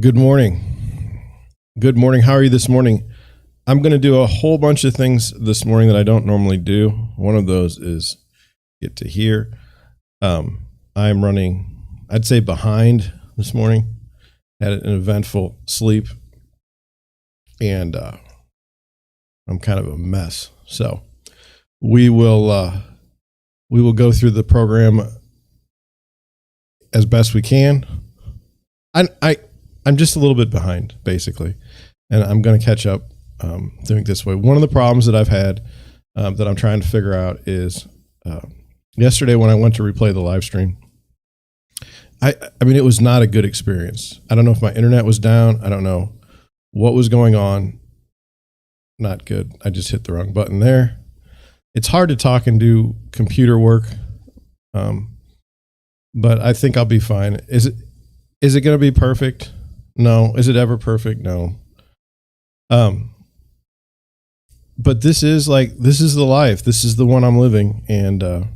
Good morning. Good morning. How are you this morning? I'm going to do a whole bunch of things this morning that I don't normally do. One of those is get to here. I'm running, I'd say, behind this morning. Had an eventful sleep, and I'm kind of a mess. So we will go through the program as best we can. I'm just a little bit behind, basically, and I'm going to catch up doing it this way. One of the problems that I've had that I'm trying to figure out is yesterday when I went to replay the live stream, I mean, it was not a good experience. I don't know if my internet was down. I don't know what was going on. Not good. I just hit the wrong button there. It's hard to talk and do computer work, but I think I'll be fine. Is it going to be perfect? No. Is it ever perfect? No. But this is the life. This is the one I'm living. And,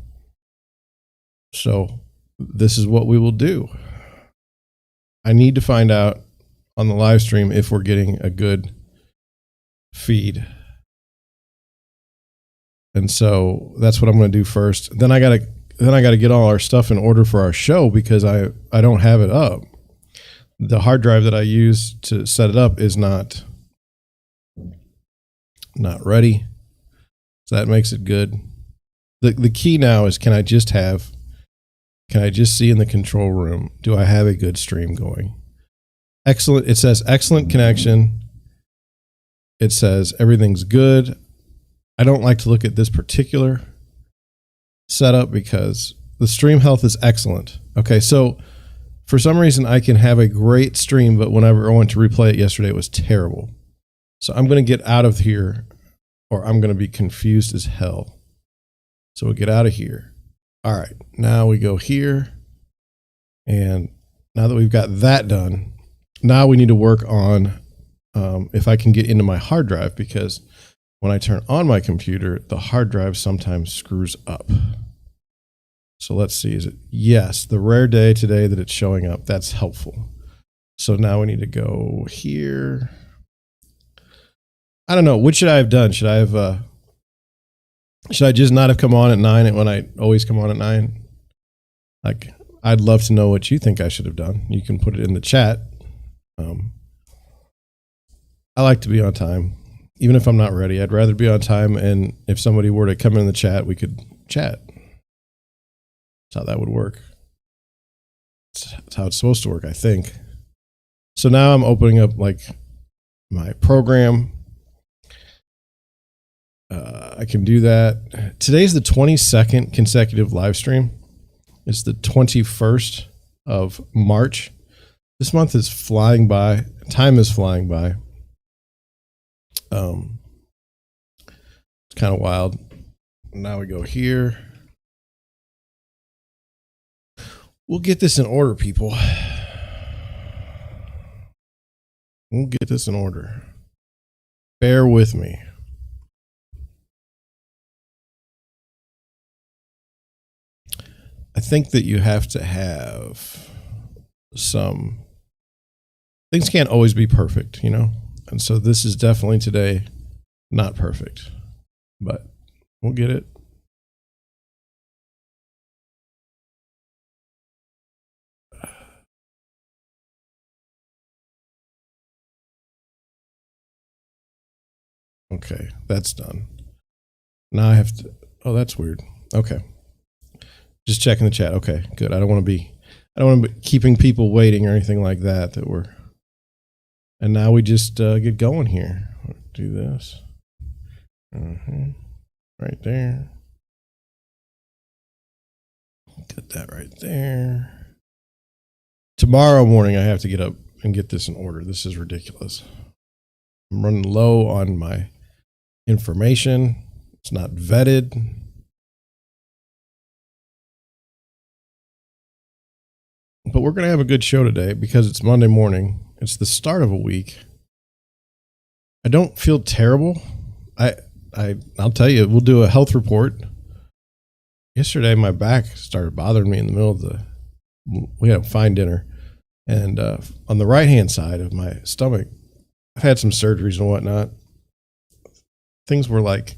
so this is what we will do. I need to find out on the live stream if we're getting a good feed. And so that's what I'm going to do first. Then I got to get all our stuff in order for our show because I don't have it up. The hard drive that I use to set it up is not ready. So that makes it good. The key now is can I just see in the control room, do I have a good stream going? Excellent. It says excellent connection. It says everything's good. I don't like to look at this particular setup because the stream health is excellent. Okay, so for some reason I can have a great stream, but whenever I went to replay it yesterday, it was terrible. So I'm going to get out of here or I'm going to be confused as hell. So we'll get out of here. All right, now we go here. And now that we've got that done, now we need to work on if I can get into my hard drive, because when I turn on my computer, the hard drive sometimes screws up. So let's see, is it? Yes, the rare day today that it's showing up. That's helpful. So now we need to go here. I don't know. What should I have done? Should I just not have come on at 9 when I always come on at 9? Like, I'd love to know what you think I should have done. You can put it in the chat. I like to be on time. Even if I'm not ready, I'd rather be on time. And if somebody were to come in the chat, we could chat. That's how that would work. That's how it's supposed to work, I think. So now I'm opening up like my program. I can do that. Today's the 22nd consecutive live stream. It's the 21st of March. This month is flying by. Time is flying by. It's kind of wild. Now we go here. We'll get this in order, people. We'll get this in order. Bear with me. I think that you have to have some things can't always be perfect, you know? And so this is definitely today not perfect, but we'll get it. Okay, that's done. Now I have to, oh, that's weird. Okay. Just checking the chat. Okay, good. I don't want to be keeping people waiting or anything like that and now we just get going here. Do this. Right there. Get that right there. Tomorrow morning, I have to get up and get this in order. This is ridiculous. I'm running low on my information. It's not vetted. But we're going to have a good show today because it's Monday morning. It's the start of a week. I don't feel terrible. I'll tell you, we'll do a health report. Yesterday, my back started bothering me in the middle of we had a fine dinner. And on the right-hand side of my stomach, I've had some surgeries and whatnot. Things were like,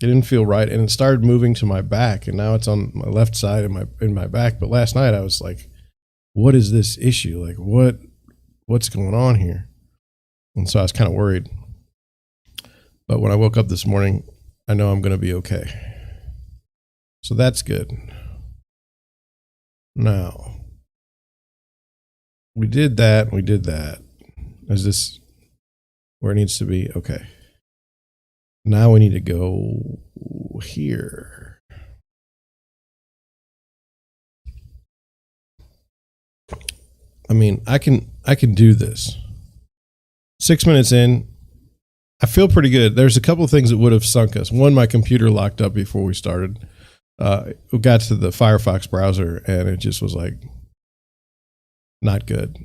it didn't feel right, and it started moving to my back, and now it's on my left side in my back. But last night I was like, what is this issue? Like, what's going on here? And so I was kind of worried. But when I woke up this morning, I know I'm going to be okay. So that's good. Now, we did that. Is this where it needs to be? Okay. Now we need to go here. I mean, I can do this. 6 minutes in, I feel pretty good. There's a couple of things that would have sunk us. One, my computer locked up before we started. We got to the Firefox browser and it just was like, not good.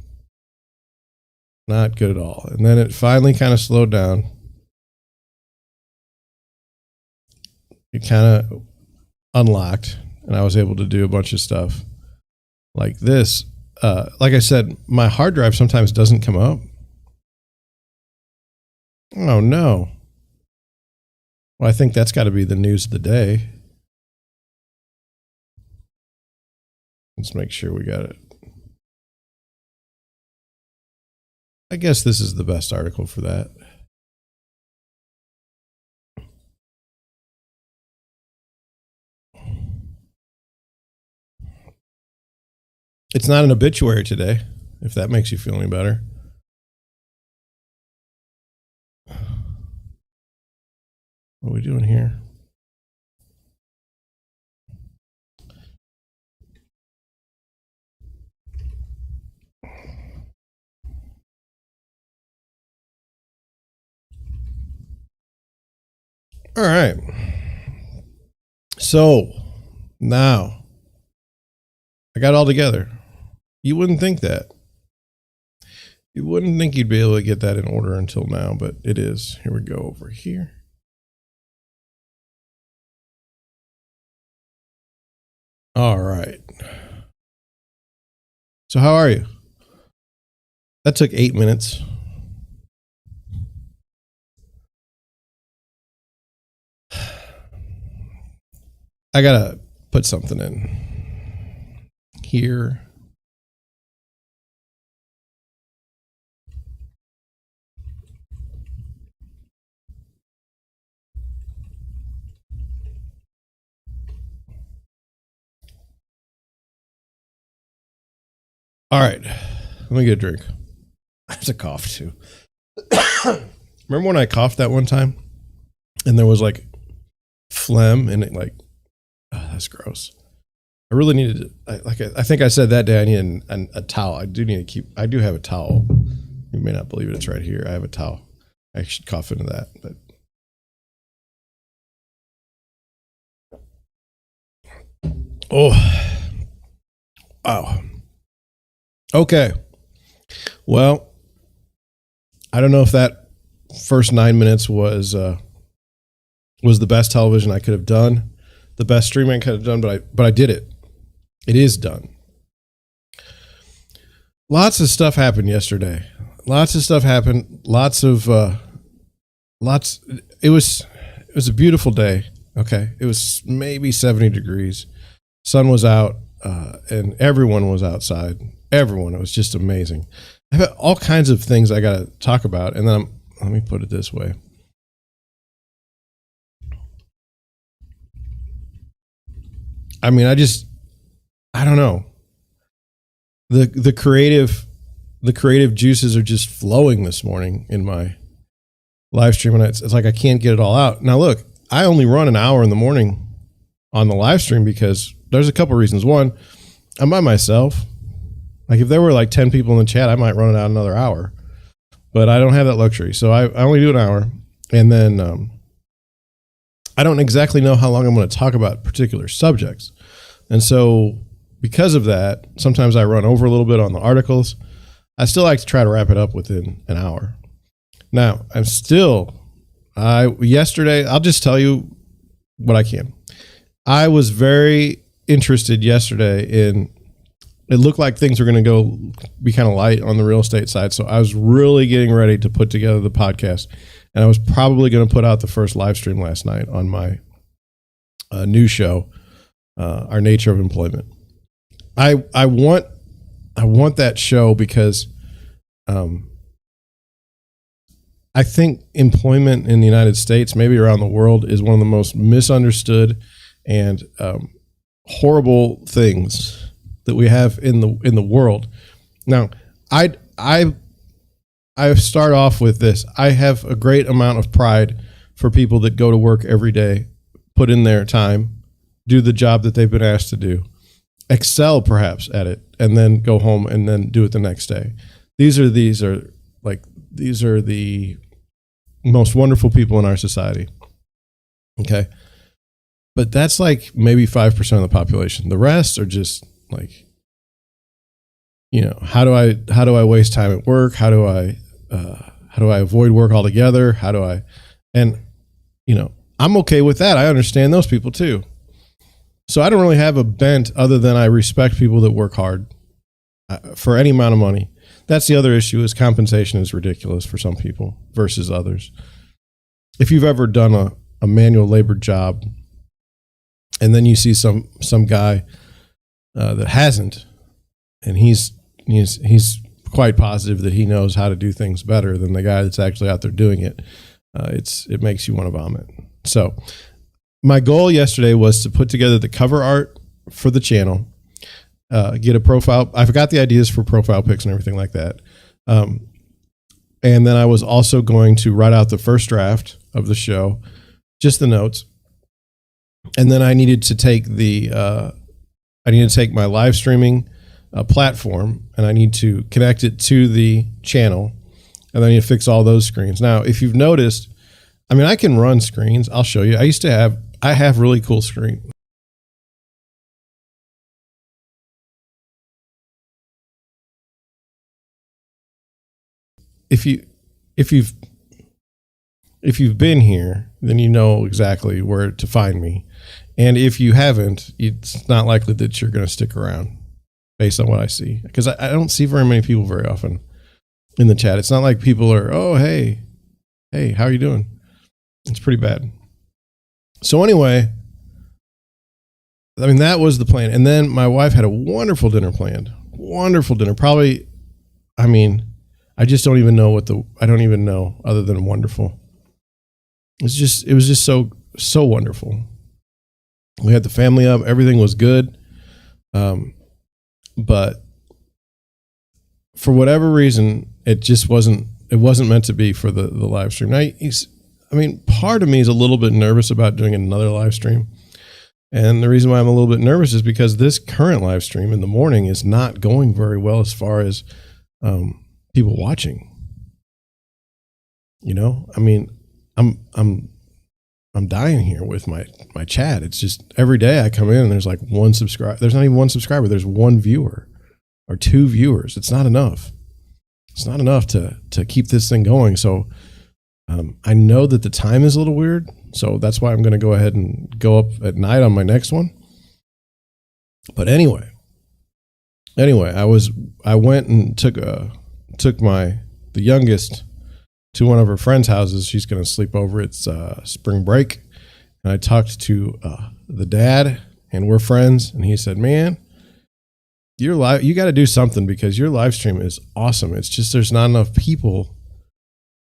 Not good at all. And then it finally kind of slowed down. It kind of unlocked and I was able to do a bunch of stuff like this. Like I said, my hard drive sometimes doesn't come up. Oh no. Well, I think that's got to be the news of the day. Let's make sure we got it. I guess this is the best article for that. It's not an obituary today, if that makes you feel any better. What are we doing here? All right. So now I got it all together. You wouldn't think that. You wouldn't think you'd be able to get that in order until now, but it is. Here we go over here. All right. So how are you? That took 8 minutes. I gotta put something in here. All right, let me get a drink. I have to cough too. Remember when I coughed that one time and there was like phlegm in it, like, oh, that's gross. I really needed to, I think I said that day I need a towel. I do have a towel. You may not believe it. It's right here. I have a towel. I should cough into that, but. Oh, wow. Okay. Well, I don't know if that first 9 minutes was the best television I could have done, the best streaming I could have done, but I did it. It is done. Lots of stuff happened yesterday. Lots of stuff happened. It was a beautiful day. Okay. It was maybe 70 degrees. Sun was out, and everyone was outside. Everyone. It was just amazing. I've got all kinds of things I got to talk about. And then let me put it this way. I mean, I don't know. The creative juices are just flowing this morning in my live stream. And it's like, I can't get it all out. Now look, I only run an hour in the morning on the live stream because there's a couple reasons. One, I'm by myself. Like if there were like 10 people in the chat, I might run it out another hour, but I don't have that luxury. So I only do an hour. And then I don't exactly know how long I'm going to talk about particular subjects. And so because of that, sometimes I run over a little bit on the articles. I still like to try to wrap it up within an hour. Now yesterday, I'll just tell you what I can. I was very interested yesterday in it looked like things were going to be kind of light on the real estate side. So I was really getting ready to put together the podcast, and I was probably going to put out the first live stream last night on my new show, Our Nature of Employment. I want that show because I think employment in the United States, maybe around the world, is one of the most misunderstood and horrible things that we have in the world. Now, I start off with this. I have a great amount of pride for people that go to work every day, put in their time, do the job that they've been asked to do, excel perhaps at it, and then go home and then do it the next day. These are the most wonderful people in our society. Okay. But that's like maybe 5% of the population. The rest are just like, how do I waste time at work? How do I avoid work altogether? I'm okay with that. I understand those people too. So I don't really have a bent other than I respect people that work hard for any amount of money. That's the other issue, is compensation is ridiculous for some people versus others. If you've ever done a manual labor job and then you see some guy that hasn't, and he's quite positive that he knows how to do things better than the guy that's actually out there doing it, it makes you want to vomit. So my goal yesterday was to put together the cover art for the channel, get a profile. I forgot the ideas for profile pics and everything like that. And then I was also going to write out the first draft of the show, just the notes. And then I needed to take my live streaming platform, and I need to connect it to the channel, and then I need to fix all those screens. Now, if you've noticed, I can run screens. I'll show you. I have really cool screens. If you've been here, then you know exactly where to find me. And if you haven't, it's not likely that you're going to stick around based on what I see, because I don't see very many people very often in the chat. It's not like people are, oh, hey, how are you doing? It's pretty bad. So anyway, that was the plan. And then my wife had a wonderful dinner planned. Wonderful dinner. Probably, I just don't even know I don't even know other than wonderful. It was just so wonderful. We had the family up, everything was good. But for whatever reason, it wasn't meant to be for the live stream. Now, part of me is a little bit nervous about doing another live stream. And the reason why I'm a little bit nervous is because this current live stream in the morning is not going very well as far as people watching. I'm dying here with my chat. It's just every day I come in and there's like one subscriber. There's not even one subscriber. There's one viewer or two viewers. It's not enough. It's not enough to keep this thing going. So I know that the time is a little weird. So that's why I'm going to go ahead and go up at night on my next one. But anyway, I went and took the youngest to one of her friends' houses. She's going to sleep over. It's spring break. And I talked to the dad, and we're friends. And he said, man, you got to do something because your live stream is awesome. It's just, there's not enough people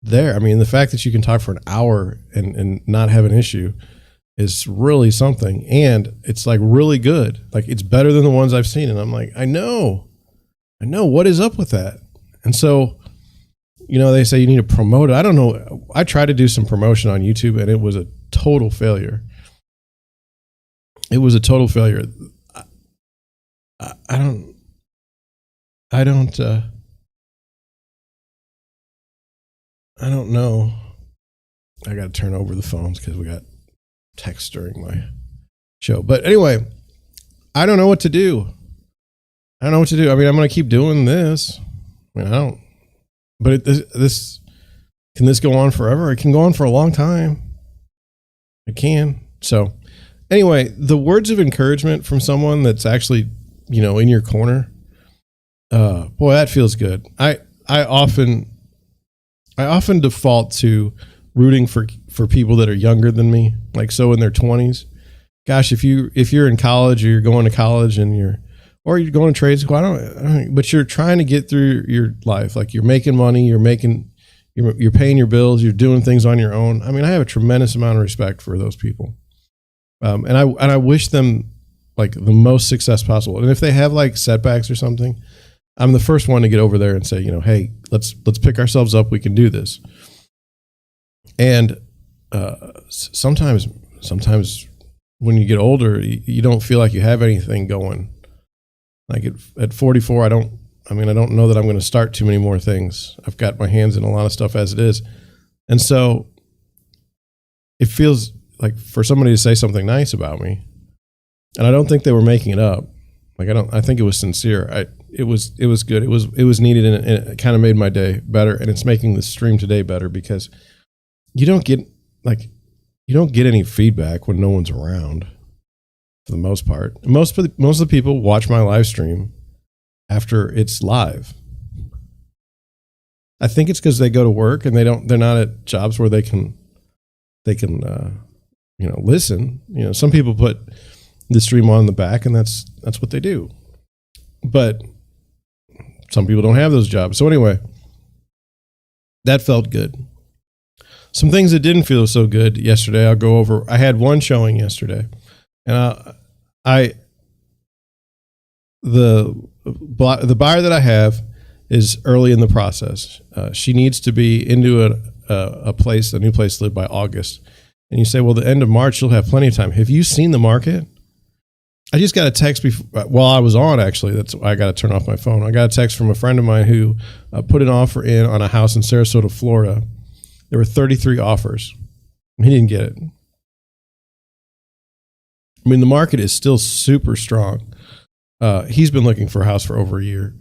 there. The fact that you can talk for an hour and not have an issue is really something. And it's like really good. Like, it's better than the ones I've seen. And I'm like, I know what is up with that. And so, they say you need to promote it. I don't know. I tried to do some promotion on YouTube and it was a total failure. It was a total failure. I don't know. I got to turn over the phones because we got text during my show. But anyway, I don't know what to do. I'm going to keep doing this. But can this go on forever? It can go on for a long time. It can. So anyway, the words of encouragement from someone that's actually, in your corner, Boy, that feels good. I often default to rooting for people that are younger than me, like so in their 20s. Gosh, if you're in college or you're going to college and you're going to trade school, I don't, but you're trying to get through your life. Like you're making money, you're paying your bills, you're doing things on your own. I mean, I have a tremendous amount of respect for those people. And I wish them like the most success possible. And if they have like setbacks or something, I'm the first one to get over there and say, hey, let's pick ourselves up. We can do this. And sometimes when you get older, you don't feel like you have anything going. Like at 44, I don't know that I'm going to start too many more things. I've got my hands in a lot of stuff as it is. And so it feels like for somebody to say something nice about me, and I don't think they were making it up. Like I think it was sincere. It was good. It was needed, and it kind of made my day better. And it's making the stream today better because you don't get any feedback when no one's around. For the most part, most of the people watch my live stream after it's live. I think it's because they go to work and they're not at jobs where they can listen. Some people put the stream on in the back, and that's what they do. But some people don't have those jobs. So anyway, that felt good. Some things that didn't feel so good yesterday, I'll go over. I had one showing yesterday, and the buyer that I have is early in the process. She needs to be into a new place to live by August. And you say, well, the end of March, she'll have plenty of time. Have you seen the market? I just got a text while I was on, actually. That's why I got to turn off my phone. I got a text from a friend of mine who put an offer in on a house in Sarasota, Florida. There were 33 offers. He didn't get it. I mean, the market is still super strong. He's been looking for a house for over a year.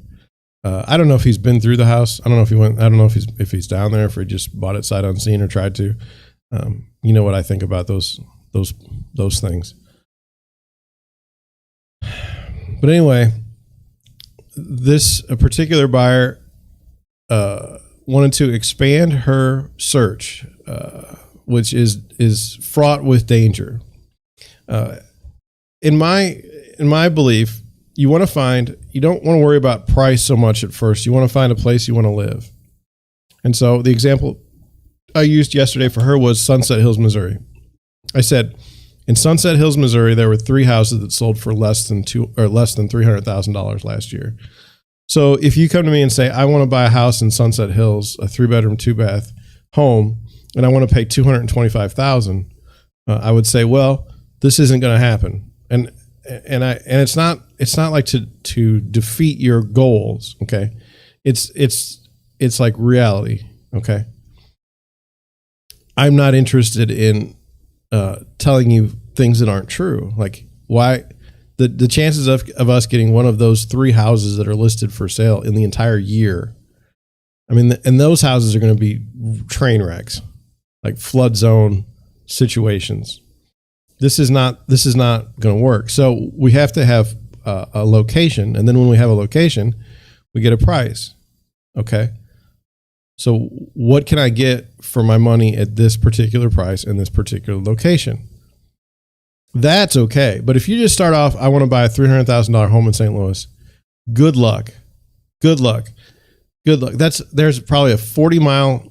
I don't know if he's been through the house. I don't know if he went. I don't know if he's down there, if he just bought it sight unseen or tried to. You know what I think about those things. But anyway, this particular buyer wanted to expand her search, which is fraught with danger. In my belief, you don't want to worry about price so much at first. You want to find a place you want to live. And so the example I used yesterday for her was Sunset Hills, Missouri. I said, in Sunset Hills, Missouri, there were 3 houses that sold for less than $300,000 last year. So if you come to me and say, I want to buy a house in Sunset Hills, a 3-bedroom, 2-bath home, and I want to pay $225,000, I would say, well, this isn't going to happen. And it's not like to defeat your goals. Okay. It's like reality. Okay. I'm not interested in telling you things that aren't true. Like why the chances of us getting one of those 3 houses that are listed for sale in the entire year. I mean, and those houses are going to be train wrecks, like flood zone situations. This is not going to work. So we have to have a location. And then when we have a location, we get a price. Okay. So what can I get for my money at this particular price in this particular location? That's okay. But if you just start off, I want to buy a $300,000 home in St. Louis. Good luck. Good luck. Good luck. There's probably a 40-mile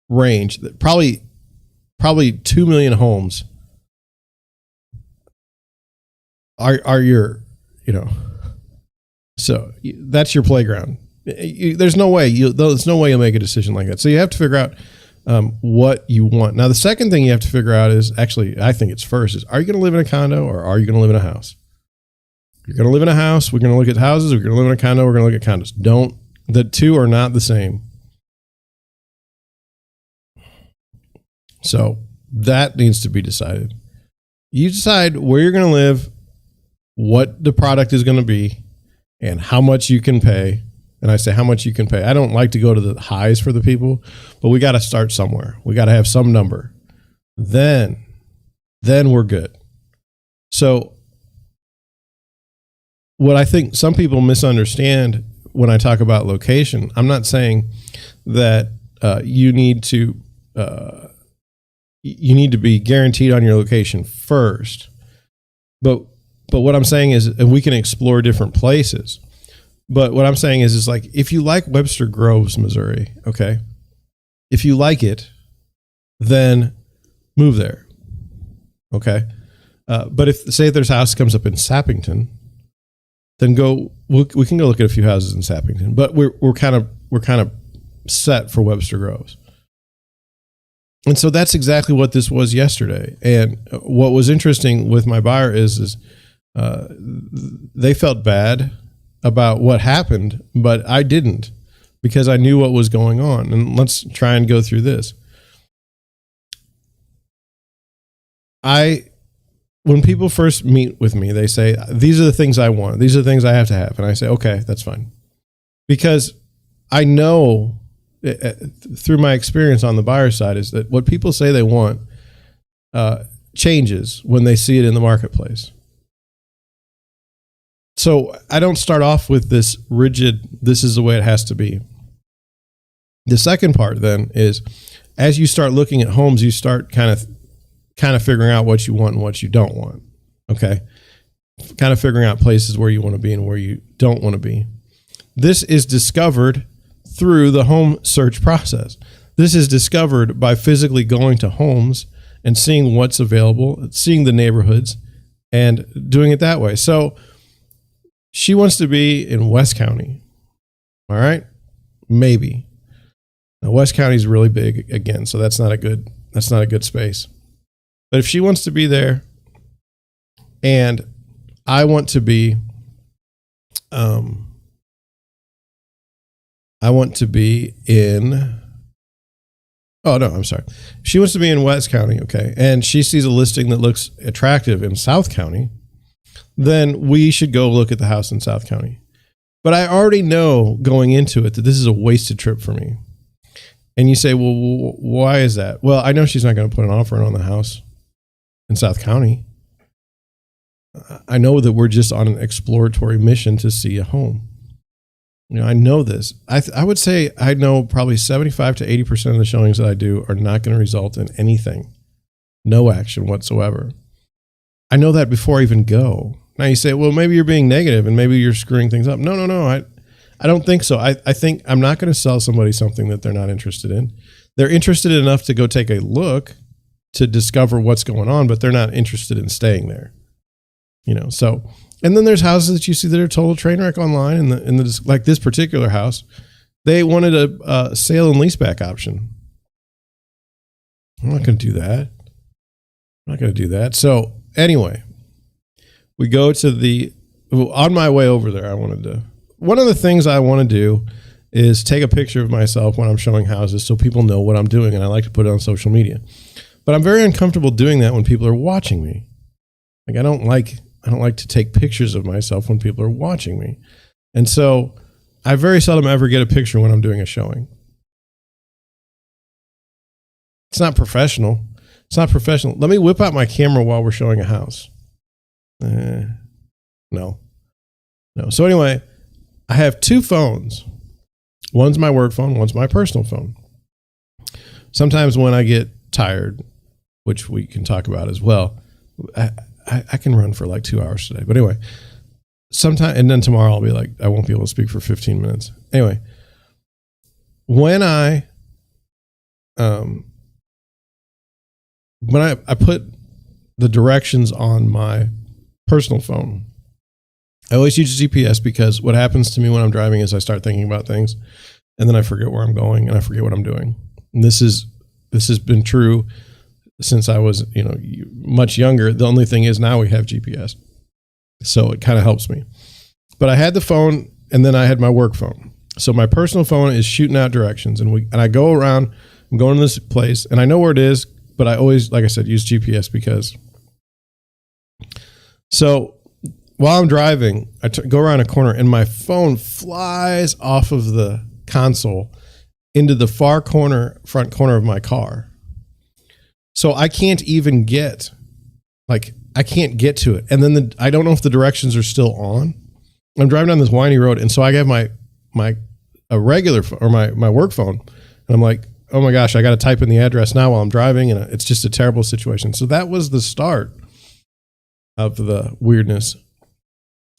range that probably 2 million homes are your, so that's your playground. There's no way you'll make a decision like that. So you have to figure out what you want. Now, the second thing you have to figure out is actually, I think it's first is, are you going to live in a condo or are you going to live in a house? If you're going to live in a house, we're going to look at houses. If you're going to live in a condo, we're going to look at condos. The two are not the same. So that needs to be decided. You decide where you're going to live, what the product is going to be, and how much you can pay. And I say how much you can pay. I don't like to go to the highs for the people, but we got to start somewhere. We got to have some number. Then we're good. So what I think some people misunderstand when I talk about location, I'm not saying that you need to be guaranteed on your location first. But what I'm saying is, and we can explore different places. But what I'm saying is like, if you like Webster Groves, Missouri, okay, if you like it, then move there, okay. But if there's a house comes up in Sappington, then we can go look at a few houses in Sappington. But we're kind of set for Webster Groves. And so that's exactly what this was yesterday. And what was interesting with my buyer is they felt bad about what happened, but I didn't, because I knew what was going on. And let's try and go through this. When people first meet with me, they say, these are the things I want. These are the things I have to have. And I say, okay, that's fine. Because I know through my experience on the buyer side is that what people say they want changes when they see it in the marketplace. So I don't start off with this rigid, this is the way it has to be. The second part then is, as you start looking at homes, you start kind of figuring out what you want and what you don't want. Okay. Kind of figuring out places where you want to be and where you don't want to be. This is discovered through the home search process. This is discovered by physically going to homes and seeing what's available, seeing the neighborhoods, and doing it that way. So she wants to be in West County. All right. Maybe. Now, West County is really big again, so that's not a good space. But if she wants to be there, and I want to be in, oh no, I'm sorry. She wants to be in West County, okay, and she sees a listing that looks attractive in South County, then we should go look at the house in South County. But I already know going into it that this is a wasted trip for me. And you say, well, why is that? Well, I know she's not going to put an offer in on the house in South County. I know that we're just on an exploratory mission to see a home. You know, I know this. I would say I know probably 75 to 80% of the showings that I do are not going to result in anything. No action whatsoever. I know that before I even go. Now you say, well, maybe you're being negative and maybe you're screwing things up. No. I don't think so. I think I'm not going to sell somebody something that they're not interested in. They're interested enough to go take a look to discover what's going on, but they're not interested in staying there. You know, so, and then there's houses that you see that are total train wreck online, and like this particular house, they wanted a sale and leaseback option. I'm not going to do that. So anyway, we go to on my way over there, one of the things I want to do is take a picture of myself when I'm showing houses so people know what I'm doing, and I like to put it on social media. But I'm very uncomfortable doing that when people are watching me. Like I don't like to take pictures of myself when people are watching me. And so I very seldom ever get a picture when I'm doing a showing. It's not professional. Let me whip out my camera while we're showing a house. No. So anyway, I have two phones. One's my work phone, one's my personal phone. Sometimes when I get tired, which we can talk about as well, I can run for like 2 hours today. But anyway, and then tomorrow I'll be like, I won't be able to speak for 15 minutes. Anyway, when I put the directions on my personal phone, I always use GPS, because what happens to me when I'm driving is I start thinking about things and then I forget where I'm going and I forget what I'm doing. And this has been true since I was, much younger. The only thing is now we have GPS. So it kind of helps me. But I had the phone and then I had my work phone. So my personal phone is shooting out directions, and I go around, I'm going to this place and I know where it is, but I always, like I said, use GPS because. So while I'm driving, I go around a corner and my phone flies off of the console into the front corner of my car. So I can't even get to it. And then I don't know if the directions are still on. I'm driving down this windy road. And so I have my a regular phone, or my work phone, and I'm like, oh my gosh, I got to type in the address now while I'm driving, and it's just a terrible situation. So that was the start of the weirdness.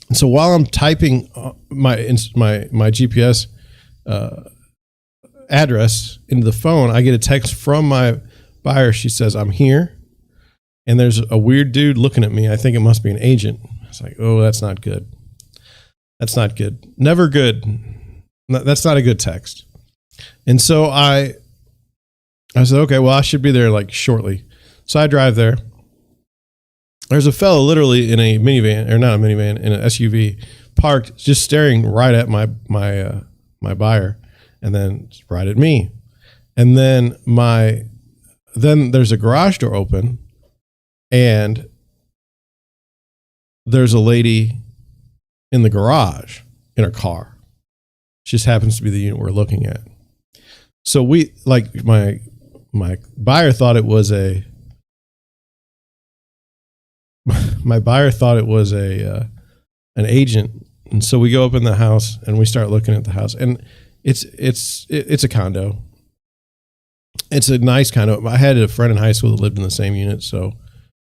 And so while I'm typing my GPS address into the phone, I get a text from my buyer. She says, I'm here, and there's a weird dude looking at me. I think it must be an agent. It's like, oh, that's not good. That's not good. Never good. That's not a good text. And so I said, okay, well, I should be there like shortly. So I drive there. There's a fellow literally in a minivan, or not a minivan, in an SUV, parked, just staring right at my buyer, and then right at me. And then there's a garage door open, and there's a lady in the garage in her car. She just happens to be the unit we're looking at. So we, like, my buyer thought it was an agent. And so we go up in the house and we start looking at the house, and it's a condo. It's a nice condo. I had a friend in high school that lived in the same unit. So,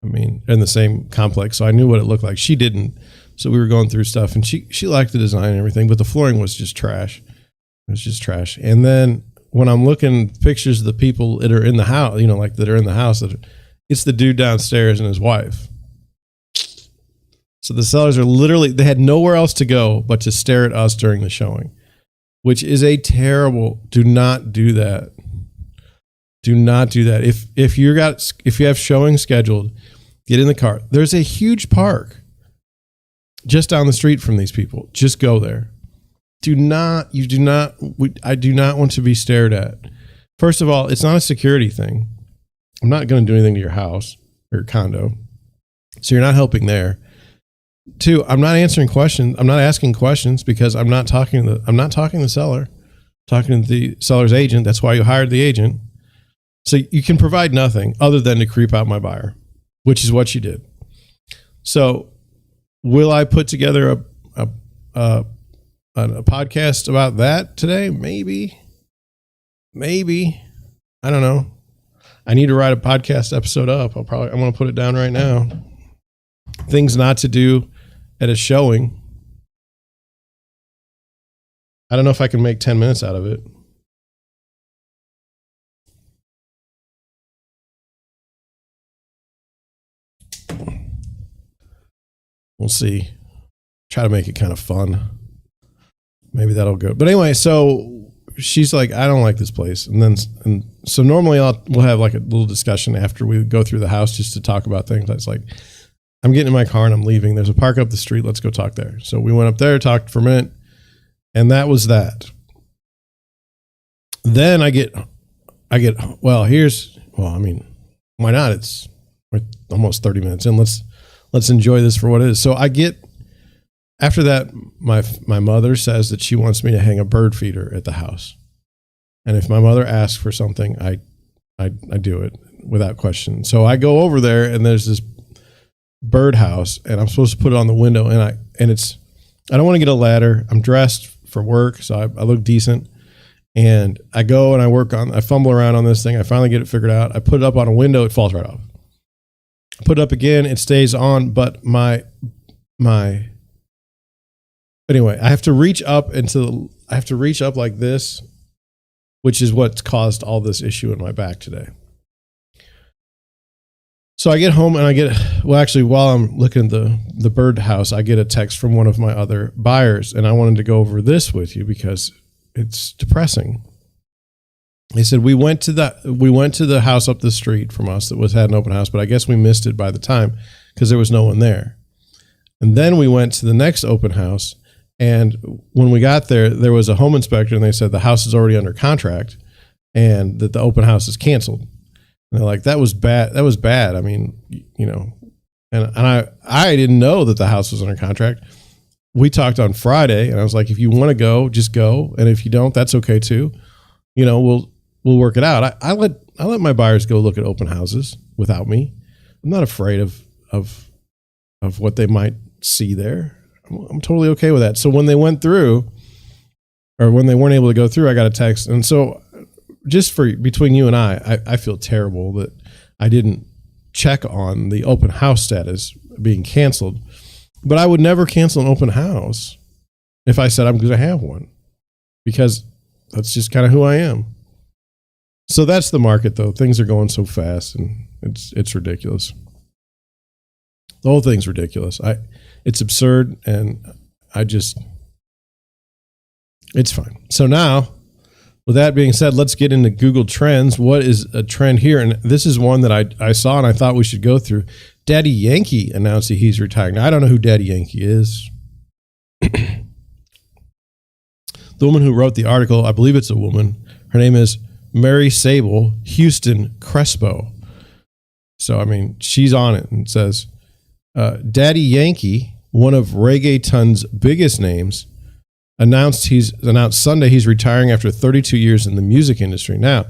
I mean, in the same complex. So I knew what it looked like. She didn't. So we were going through stuff, and she liked the design and everything, but the flooring was just trash. It was just trash. And then when I'm looking at pictures of the people that are in the house, like that are in the house, it's the dude downstairs and his wife. So the sellers are literally, they had nowhere else to go but to stare at us during the showing, which is a terrible, do not do that. Do not do that. If you have showing scheduled, get in the car. There's a huge park just down the street from these people. Just go there. I do not want to be stared at. First of all, it's not a security thing. I'm not going to do anything to your house or your condo. So you're not helping there. Two, I'm not answering questions. I'm not asking questions because I'm not talking to the seller. I'm talking to the seller's agent. That's why you hired the agent. So you can provide nothing other than to creep out my buyer, which is what you did. So will I put together a podcast about that today? Maybe. I don't know. I need to write a podcast episode up. I'm going to put it down right now. Things not to do at a showing. I don't know if I can make 10 minutes out of it. We'll see. Try to make it kind of fun. Maybe that'll go. But anyway, so she's like, I don't like this place. And so normally we'll have like a little discussion after we go through the house just to talk about things. It's like, I'm getting in my car and I'm leaving. There's a park up the street. Let's go talk there. So we went up there, talked for a minute, and that was that. Then I get, why not? We're almost 30 minutes in. Let's enjoy this for what it is. So after that, my mother says that she wants me to hang a bird feeder at the house. And if my mother asks for something, I do it without question. So I go over there and there's this birdhouse, and I'm supposed to put it on the window, and I don't want to get a ladder. I'm dressed for work, so I look decent, and I go and I fumble around on this thing. I finally get it figured out. I put it up on a window, it falls right off. I put it up again, it stays on, but anyway, I have to reach up like this, which is what's caused all this issue in my back today. So I get home and while I'm looking at the birdhouse, I get a text from one of my other buyers, and I wanted to go over this with you because it's depressing. He said, we went to the house up the street from us that had an open house, but I guess we missed it by the time because there was no one there. And then we went to the next open house, and when we got there, there was a home inspector, and they said the house is already under contract and that the open house is canceled. And they're like, that was bad. That was bad. I mean, and I didn't know that the house was under contract. We talked on Friday, and I was like, if you want to go, just go. And if you don't, that's okay too. We'll work it out. I let my buyers go look at open houses without me. I'm not afraid of what they might see there. I'm totally okay with that. So when they went through, or when they weren't able to go through, I got a text. And so just for between you and I feel terrible that I didn't check on the open house status being canceled. But I would never cancel an open house if I said I'm going to have one, because that's just kind of who I am. So that's the market, though. Things are going so fast, and it's ridiculous. The whole thing's ridiculous. It's absurd, and it's fine. So now, with that being said, let's get into Google Trends. What is a trend here? And this is one that I saw and I thought we should go through. Daddy Yankee announced that he's retiring. Now, I don't know who Daddy Yankee is. The woman who wrote the article, I believe it's a woman. Her name is Mary Sable Houston Crespo. So, I mean, she's on it and says, Daddy Yankee, one of reggaeton's biggest names, announced Sunday he's retiring after 32 years in the music industry. Now,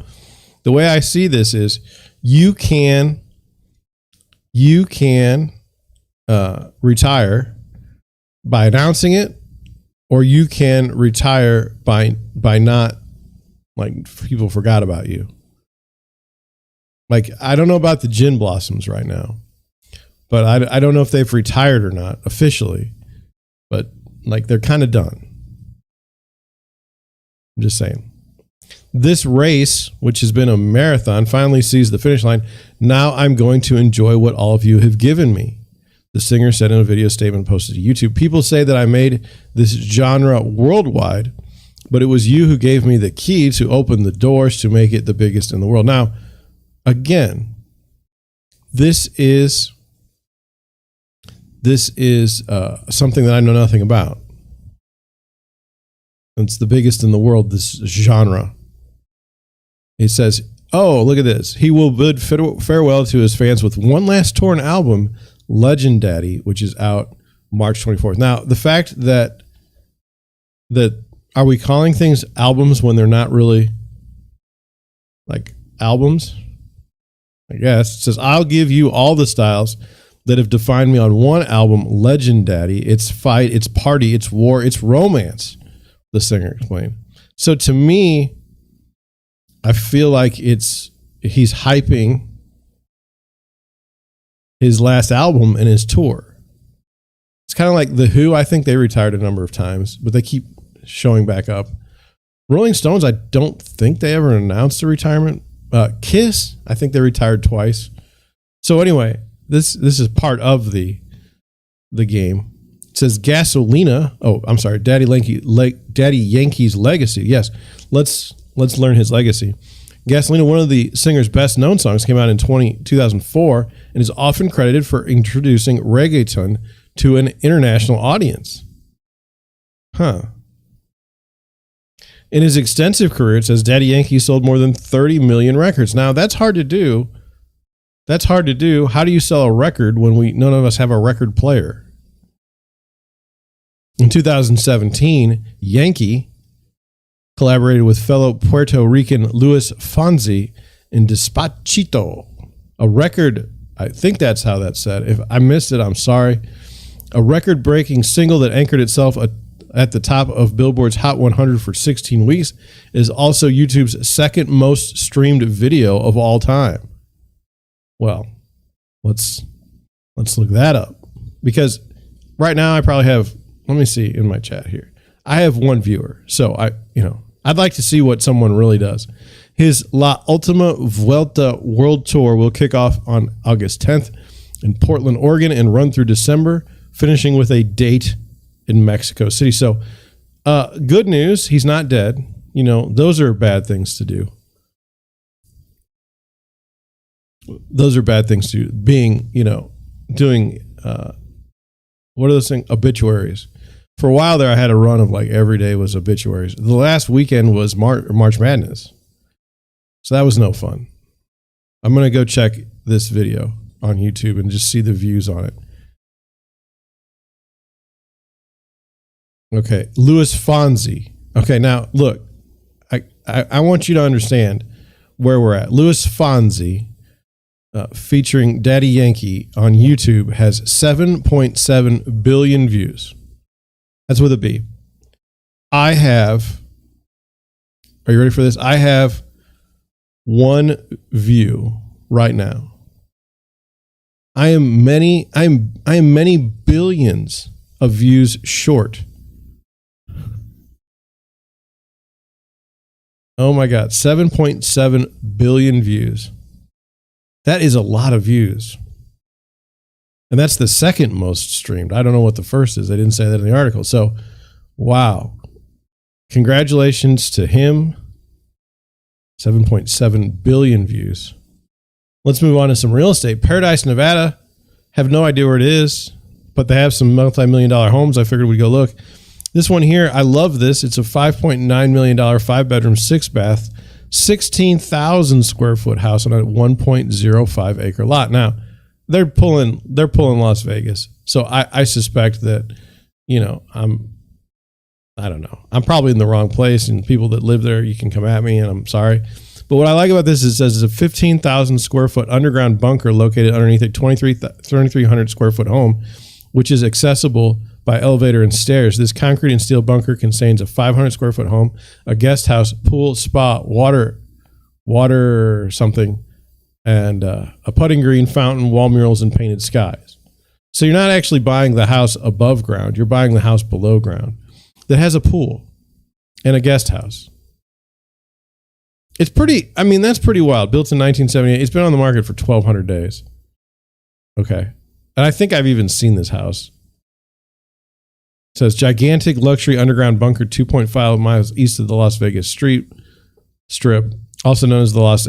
the way I see this is you can retire by announcing it, or you can retire by not, like, people forgot about you. Like, I don't know about the Gin Blossoms right now, but I don't know if they've retired or not officially, but like they're kind of done. I'm just saying. This race, which has been a marathon, finally sees the finish line. Now I'm going to enjoy what all of you have given me, the singer said in a video statement posted to YouTube. People say that I made this genre worldwide, but it was you who gave me the key to open the doors to make it the biggest in the world. Now, again, this is something that I know nothing about. It's the biggest in the world, this genre. It says, oh, look at this. He will bid farewell to his fans with one last tour and album, Legend Daddy, which is out March 24th. Now, the fact that are we calling things albums when they're not really like albums? I guess. It says, I'll give you all the styles that have defined me on one album, Legend Daddy. It's fight, it's party, it's war, it's romance, the singer explained. So to me, I feel like he's hyping his last album and his tour. It's kind of like The Who. I think they retired a number of times, but they keep showing back up. Rolling Stones, I don't think they ever announced a retirement. Kiss, I think they retired twice. So anyway, this is part of the game. It says Gasolina. Oh, I'm sorry, Daddy Yankee's legacy. Yes, let's learn his legacy. Gasolina, one of the singer's best known songs, came out in 2004 and is often credited for introducing reggaeton to an international audience. Huh. In his extensive career, it says Daddy Yankee sold more than 30 million records. Now, that's hard to do. How do you sell a record when none of us have a record player? In 2017, Yankee collaborated with fellow Puerto Rican Luis Fonsi in Despacito, a record, I think that's how that's said. If I missed it, I'm sorry. A record-breaking single that anchored itself at the top of Billboard's Hot 100 for 16 weeks, is also YouTube's second most streamed video of all time. Well, let's look that up, because right now I probably have, let me see in my chat here. I have one viewer. So I'd like to see what someone really does. His La Ultima Vuelta World Tour will kick off on August 10th in Portland, Oregon, and run through December, finishing with a date in Mexico City. So, good news, he's not dead. Those are bad things to do. Those are bad things to do. Doing, what are those things? Obituaries. For a while there, I had a run of like every day was obituaries. The last weekend was March Madness. So that was no fun. I'm going to go check this video on YouTube and just see the views on it. Okay, Luis Fonsi. Okay, now look, I want you to understand where we're at. Luis Fonsi, featuring Daddy Yankee on YouTube, has 7.7 billion views. That's with a B. I have Are you ready for this? I have one view right now. I am many billions of views short. Oh my God, 7.7 billion views. That is a lot of views. And that's the second most streamed. I don't know what the first is. They didn't say that in the article. So, wow. Congratulations to him. 7.7 billion views. Let's move on to some real estate. Paradise, Nevada. Have no idea where it is, but they have some multi-million-dollar homes. I figured we'd go look. This one here, I love this. It's a $5.9 million, 5-bedroom, 6-bath, 16,000 square foot house on a 1.05 acre lot. Now, they're pulling Las Vegas. So I suspect that, I don't know. I'm probably in the wrong place, and people that live there, you can come at me, and I'm sorry. But what I like about this is it says it's a 15,000 square foot underground bunker located underneath a 2,300 square foot home, which is accessible by elevator and stairs. This concrete and steel bunker contains a 500 square foot home, a guest house, pool, spa, water something, and a putting green, fountain, wall murals, and painted skies. So you're not actually buying the house above ground. You're buying the house below ground that has a pool and a guest house. It's pretty, that's pretty wild. Built in 1978. It's been on the market for 1,200 days. Okay. And I think I've even seen this house. It says gigantic luxury underground bunker 2.5 miles east of the Las Vegas Strip, also known as the Las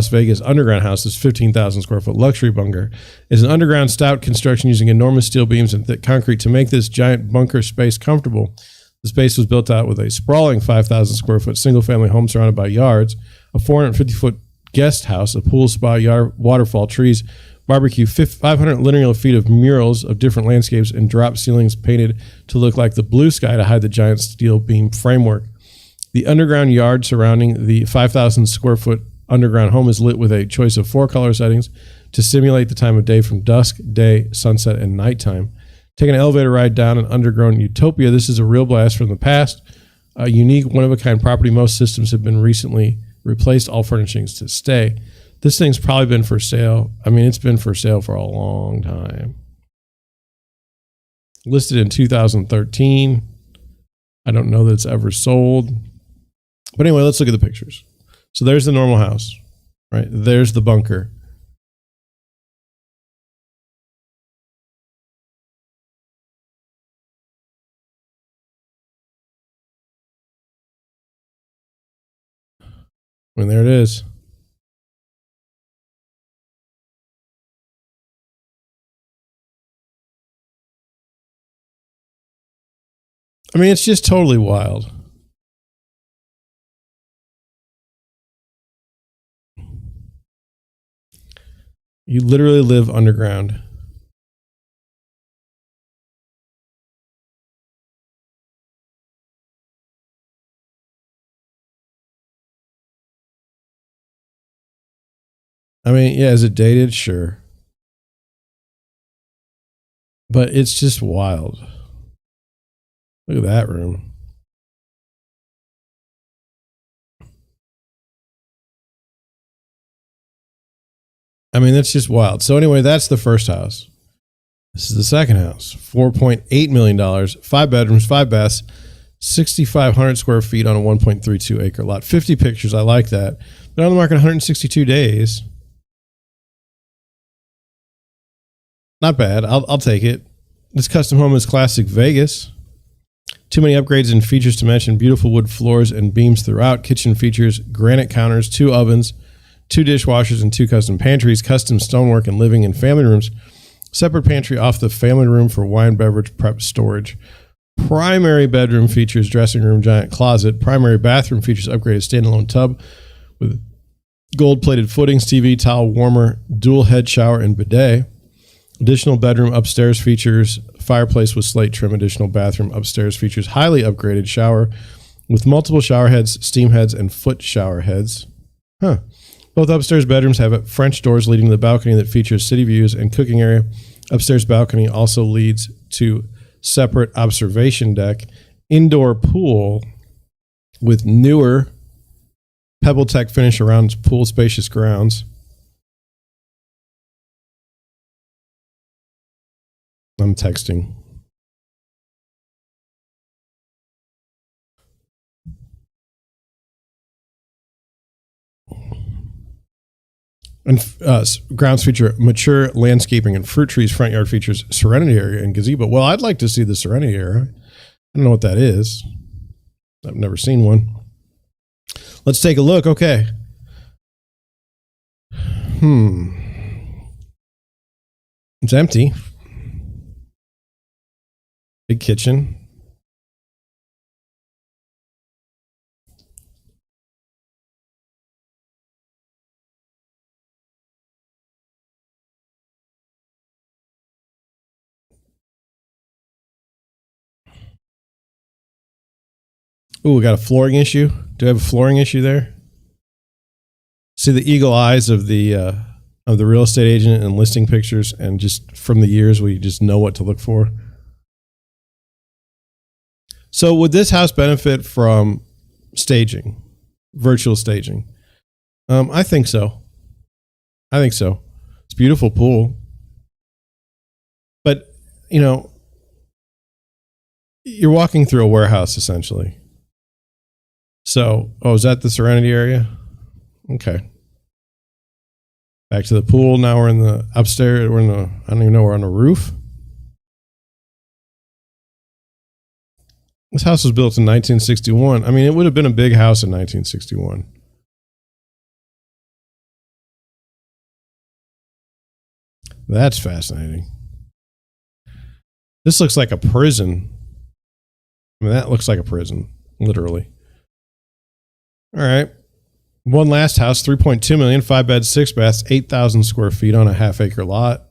Vegas underground house. This 15,000 square foot luxury bunker is an underground stout construction using enormous steel beams and thick concrete to make this giant bunker space comfortable. The space was built out with a sprawling 5,000 square foot single family home surrounded by yards, a 450 foot guest house, a pool, spa, yard, waterfall, trees, barbecue, 500 linear feet of murals of different landscapes, and drop ceilings painted to look like the blue sky to hide the giant steel beam framework. The underground yard surrounding the 5,000 square foot underground home is lit with a choice of 4 color settings to simulate the time of day from dusk, day, sunset, and nighttime. Take an elevator ride down an underground utopia. This is a real blast from the past. A unique, one-of-a-kind property. Most systems have been recently replaced, all furnishings to stay. This thing's probably been for sale. It's been for sale for a long time. Listed in 2013. I don't know that it's ever sold. But anyway, let's look at the pictures. So there's the normal house, right? There's the bunker. And there it is. It's just totally wild. You literally live underground. Yeah, is it dated? Sure. But it's just wild. Look at that room. That's just wild. So anyway, that's the first house. This is the second house. $4.8 million, 5 bedrooms, 5 baths, 6,500 square feet on a 1.32 acre lot. 50 pictures. I like that. Been on the market 162 days. Not bad. I'll take it. This custom home is classic Vegas. Too many upgrades and features to mention. Beautiful wood floors and beams throughout. Kitchen features granite counters, 2 ovens, 2 dishwashers, and 2 custom pantries. Custom stonework and living and family rooms. Separate pantry off the family room for wine, beverage, prep, storage. Primary bedroom features dressing room, giant closet. Primary bathroom features upgraded standalone tub with gold-plated footings, TV, towel warmer, dual head shower, and bidet. Additional bedroom upstairs features fireplace with slate trim. Additional bathroom upstairs features highly upgraded shower with multiple shower heads, steam heads, and foot shower heads. Both upstairs bedrooms have French doors leading to the balcony that features city views and cooking area. Upstairs balcony also leads to separate observation deck, indoor pool, with newer Pebble Tech finish around pool spacious grounds. I'm texting. And grounds feature mature landscaping and fruit trees. Front yard features serenity area and gazebo. Well, I'd like to see the serenity area. I don't know what that is. I've never seen one. Let's take a look. Okay. It's empty. Big kitchen. Ooh, we got a flooring issue. Do I have a flooring issue there? See the eagle eyes of the real estate agent and listing pictures, and just from the years we just know what to look for. So would this house benefit from staging, virtual staging? I think so. I think so. It's a beautiful pool. But, you know, you're walking through a warehouse essentially. So, is that the Serenity area? Okay. Back to the pool. Now we're in the upstairs. We're in the, I don't even know, we're on the roof. This house was built in 1961. I mean, it would have been a big house in 1961. That's fascinating. This looks like a prison. I mean, that looks like a prison, literally. All right. One last house, 3.2 million, 5 beds, 6 baths, 8,000 square feet on a half-acre lot.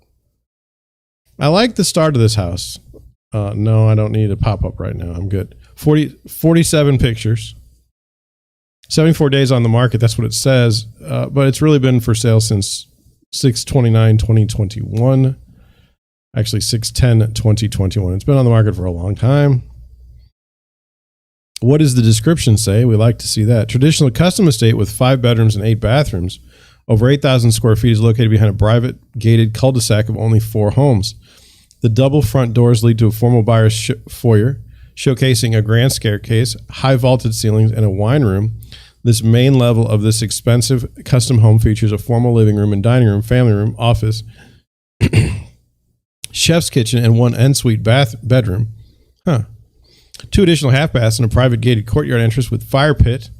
I like the start of this house. No, I don't need a pop-up right now. I'm good. 47 pictures. 74 days on the market. That's what it says. But it's really been for sale since 6/29/2021. Actually, 6/10/2021. It's been on the market for a long time. What does the description say? We like to see that. Traditional custom estate with 5 bedrooms and 8 bathrooms. Over 8,000 square feet is located behind a private gated cul-de-sac of only 4 homes. The double front doors lead to a formal buyer's foyer, showcasing a grand staircase, high vaulted ceilings, and a wine room. This main level of this expensive custom home features a formal living room and dining room, family room, office, chef's kitchen, and 1 ensuite bedroom. 2 additional half baths and a private gated courtyard entrance with fire pit,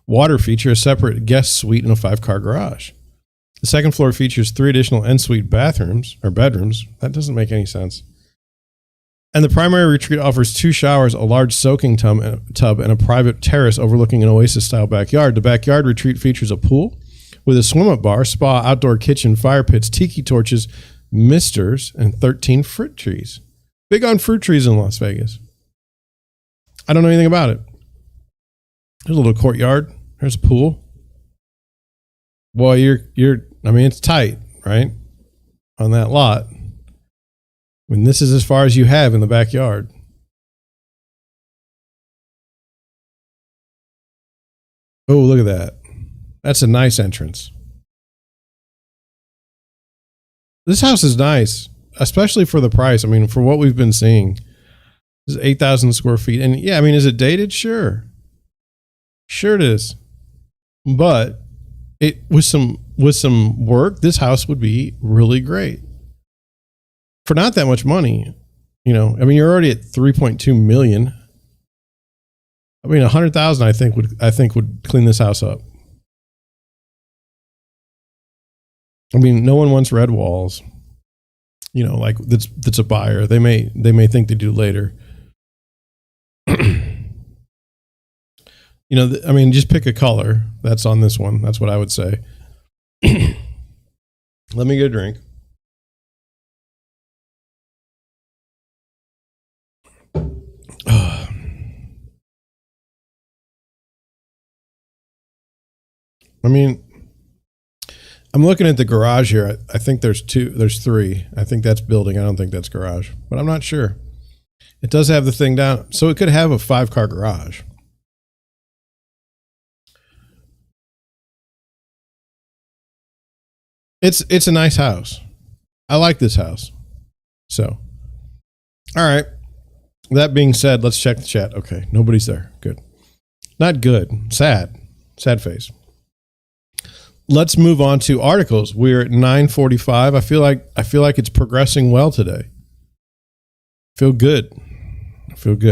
water feature, a separate guest suite, and a 5-car garage. The second floor features 3 additional ensuite bathrooms or bedrooms. That doesn't make any sense. And the primary retreat offers 2 showers, a large soaking tub, and a private terrace overlooking an oasis-style backyard. The backyard retreat features a pool with a swim-up bar, spa, outdoor kitchen, fire pits, tiki torches, misters, and 13 fruit trees. Big on fruit trees in Las Vegas. I don't know anything about it. There's a little courtyard. There's a pool. Boy, I mean, it's tight, right? On that lot. I mean, this is as far as you have in the backyard. Oh, look at that. That's a nice entrance. This house is nice, especially for the price. I mean, for what we've been seeing. This is 8,000 square feet. And yeah, I mean, is it dated? Sure. Sure it is. But it with some work, this house would be really great. For not that much money, you know, I mean, you're already at 3.2 million. I mean, 100,000, I think would clean this house up. I mean, no one wants red walls. You know, like that's a buyer. They may think they do later. You know, I mean, just pick a color. That's on this one. That's what I would say. Let me get a drink. I mean, I'm looking at the garage here. I think there's 3. I think that's building. I don't think that's garage, but I'm not sure. It does have the thing down. So it could have a 5-car garage. It's a nice house. I like this house. So, all right. That being said, let's check the chat. Okay, nobody's there. Good. Not good. Sad. Sad face. Let's move on to articles. We're at 9:45. I feel like it's progressing well today. Feel good.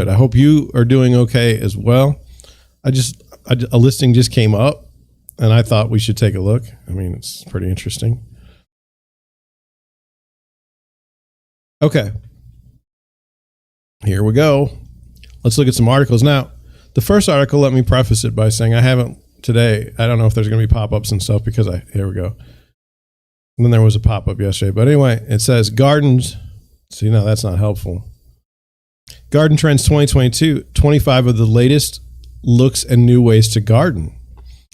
I hope you are doing okay as well. A listing just came up, and I thought we should take a look. I mean, it's pretty interesting. Okay. Here we go. Let's look at some articles. Now, the first article, let me preface it by saying I haven't today. I don't know if there's going to be pop-ups and stuff because here we go. And then there was a pop-up yesterday. But anyway, it says gardens. See, now that's not helpful. Garden Trends 2022, 25 of the latest looks and new ways to garden.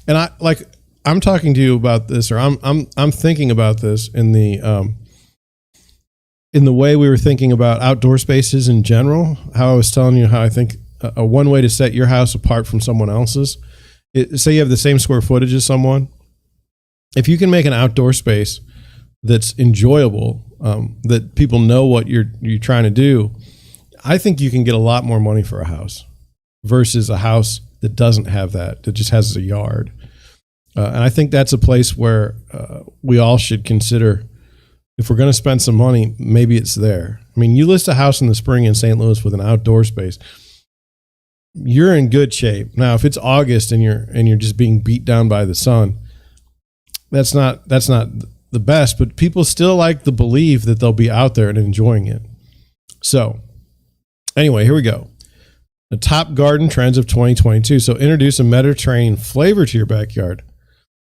And I'm talking to you about this, or I'm thinking about this in the way we were thinking about outdoor spaces in general. How I was telling you how I think a one way to set your house apart from someone else's. Say you have the same square footage as someone. If you can make an outdoor space that's enjoyable, that people know what you're trying to do, I think you can get a lot more money for a house versus a house that doesn't have that just has a yard. And I think that's a place where we all should consider, if we're going to spend some money, maybe it's there. I mean, you list a house in the spring in St. Louis with an outdoor space, you're in good shape. Now, if it's August and you're just being beat down by the sun, that's not the best, but people still like to believe that they'll be out there and enjoying it. So anyway, here we go. The top garden trends of 2022. So introduce a Mediterranean flavor to your backyard.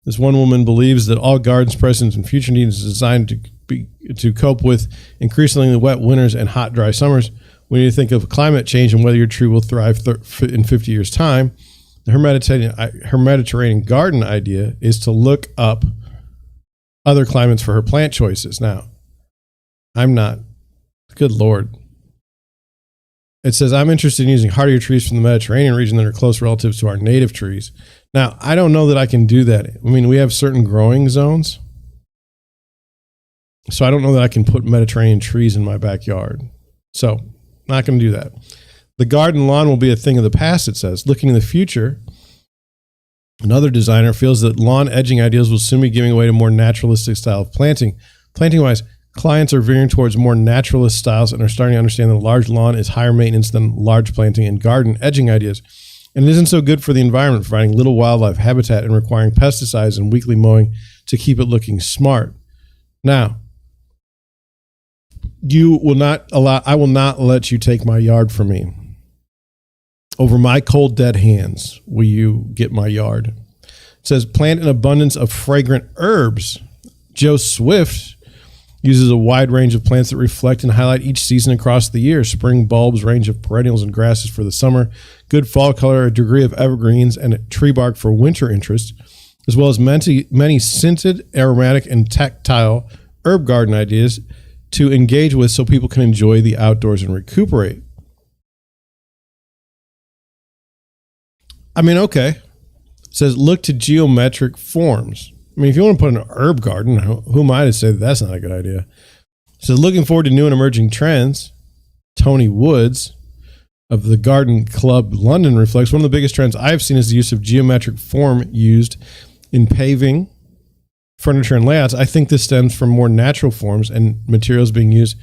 This one woman believes that all gardens present and future needs is designed to cope with increasingly wet winters and hot, dry summers. When you think of climate change and whether your tree will thrive in 50 years' time, her Mediterranean garden idea is to look up other climates for her plant choices. Now, I'm not. Good Lord. It says, I'm interested in using hardier trees from the Mediterranean region that are close relatives to our native trees. Now, I don't know that I can do that. I mean, we have certain growing zones. So I don't know that I can put Mediterranean trees in my backyard. So not going to do that. The garden lawn will be a thing of the past, it says. Looking in the future, another designer feels that lawn edging ideas will soon be giving way to more naturalistic style of planting. Planting-wise, clients are veering towards more naturalist styles and are starting to understand that a large lawn is higher maintenance than large planting and garden edging ideas. And it isn't so good for the environment, providing little wildlife habitat and requiring pesticides and weekly mowing to keep it looking smart. Now, I will not let you take my yard from me. Over my cold, dead hands will you get my yard. It says, plant an abundance of fragrant herbs. Joe Swift uses a wide range of plants that reflect and highlight each season across the year. Spring bulbs, range of perennials and grasses for the summer, good fall color, a degree of evergreens, and tree bark for winter interest, as well as many scented, aromatic, and tactile herb garden ideas to engage with so people can enjoy the outdoors and recuperate. I mean, okay. It says, look to geometric forms. I mean, if you want to put an herb garden, who am I to say that that's not a good idea? It says, looking forward to new and emerging trends. Tony Woods of the Garden Club London reflects, one of the biggest trends I've seen is the use of geometric form used in paving, furniture, and layouts. I think this stems from more natural forms and materials being used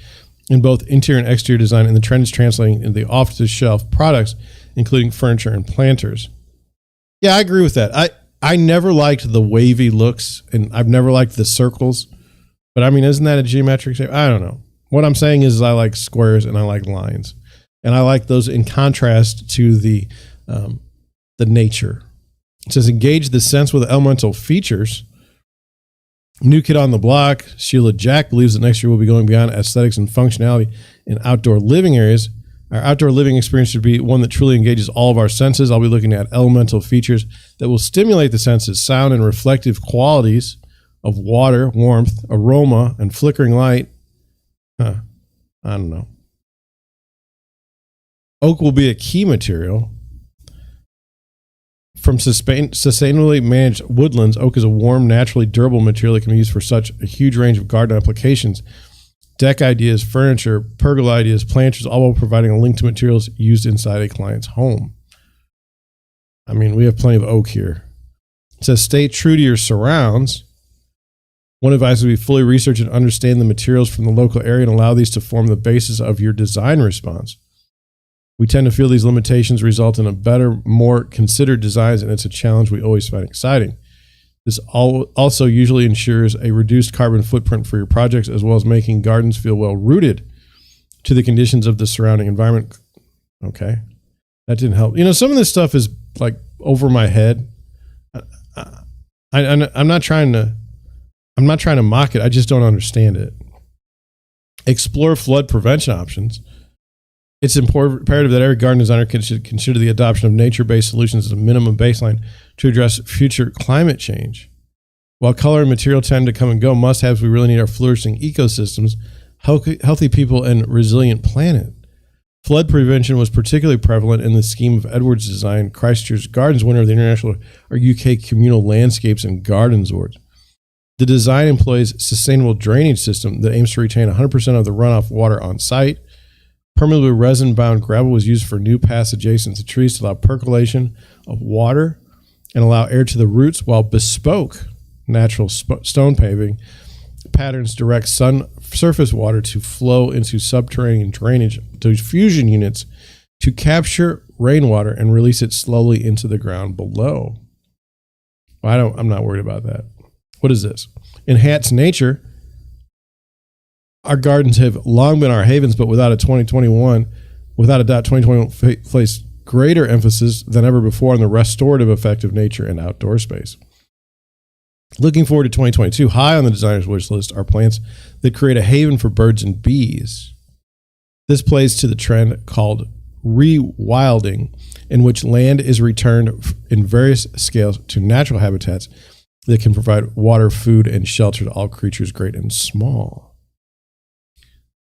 in both interior and exterior design, and the trend is translating into the off-the-shelf products, including furniture and planters. Yeah, I agree with that. I never liked the wavy looks, and I've never liked the circles. But I mean, isn't that a geometric shape? I don't know. What I'm saying is I like squares and I like lines. And I like those in contrast to the nature. It says, engage the sense with elemental features. New kid on the block, Sheila Jack, believes that next year we'll be going beyond aesthetics and functionality in outdoor living areas. Our outdoor living experience should be one that truly engages all of our senses. I'll be looking at elemental features that will stimulate the senses, sound and reflective qualities of water, warmth, aroma, and flickering light. I don't know. Oak will be a key material From sustainably managed woodlands, oak is a warm, naturally durable material that can be used for such a huge range of garden applications. Deck ideas, furniture, pergola ideas, planters, all while providing a link to materials used inside a client's home. I mean, we have plenty of oak here. It says, stay true to your surrounds. One advice would be fully research and understand the materials from the local area and allow these to form the basis of your design response. We tend to feel these limitations result in a better, more considered designs, and it's a challenge we always find exciting. This also usually ensures a reduced carbon footprint for your projects, as well as making gardens feel well rooted to the conditions of the surrounding environment. Okay, that didn't help. You know, some of this stuff is like over my head. I'm not trying to mock it. I just don't understand it. Explore flood prevention options. It's imperative that every garden designer should consider the adoption of nature-based solutions as a minimum baseline to address future climate change. While color and material tend to come and go, must-haves, we really need our flourishing ecosystems, healthy people, and resilient planet. Flood prevention was particularly prevalent in the scheme of Edwards' design, Christchurch Gardens, winner of the International or UK Communal Landscapes and Gardens Awards. The design employs a sustainable drainage system that aims to retain 100% of the runoff water on site. Permeable resin-bound gravel was used for new paths adjacent to trees to allow percolation of water and allow air to the roots, while bespoke natural stone paving patterns direct surface water to flow into subterranean drainage diffusion units to capture rainwater and release it slowly into the ground below. I'm not worried about that. What is this? Enhance nature. Our gardens have long been our havens, but without a doubt, 2021 placed greater emphasis than ever before on the restorative effect of nature and outdoor space. Looking forward to 2022, high on the designer's wish list are plants that create a haven for birds and bees. This plays to the trend called rewilding, in which land is returned in various scales to natural habitats that can provide water, food, and shelter to all creatures, great and small.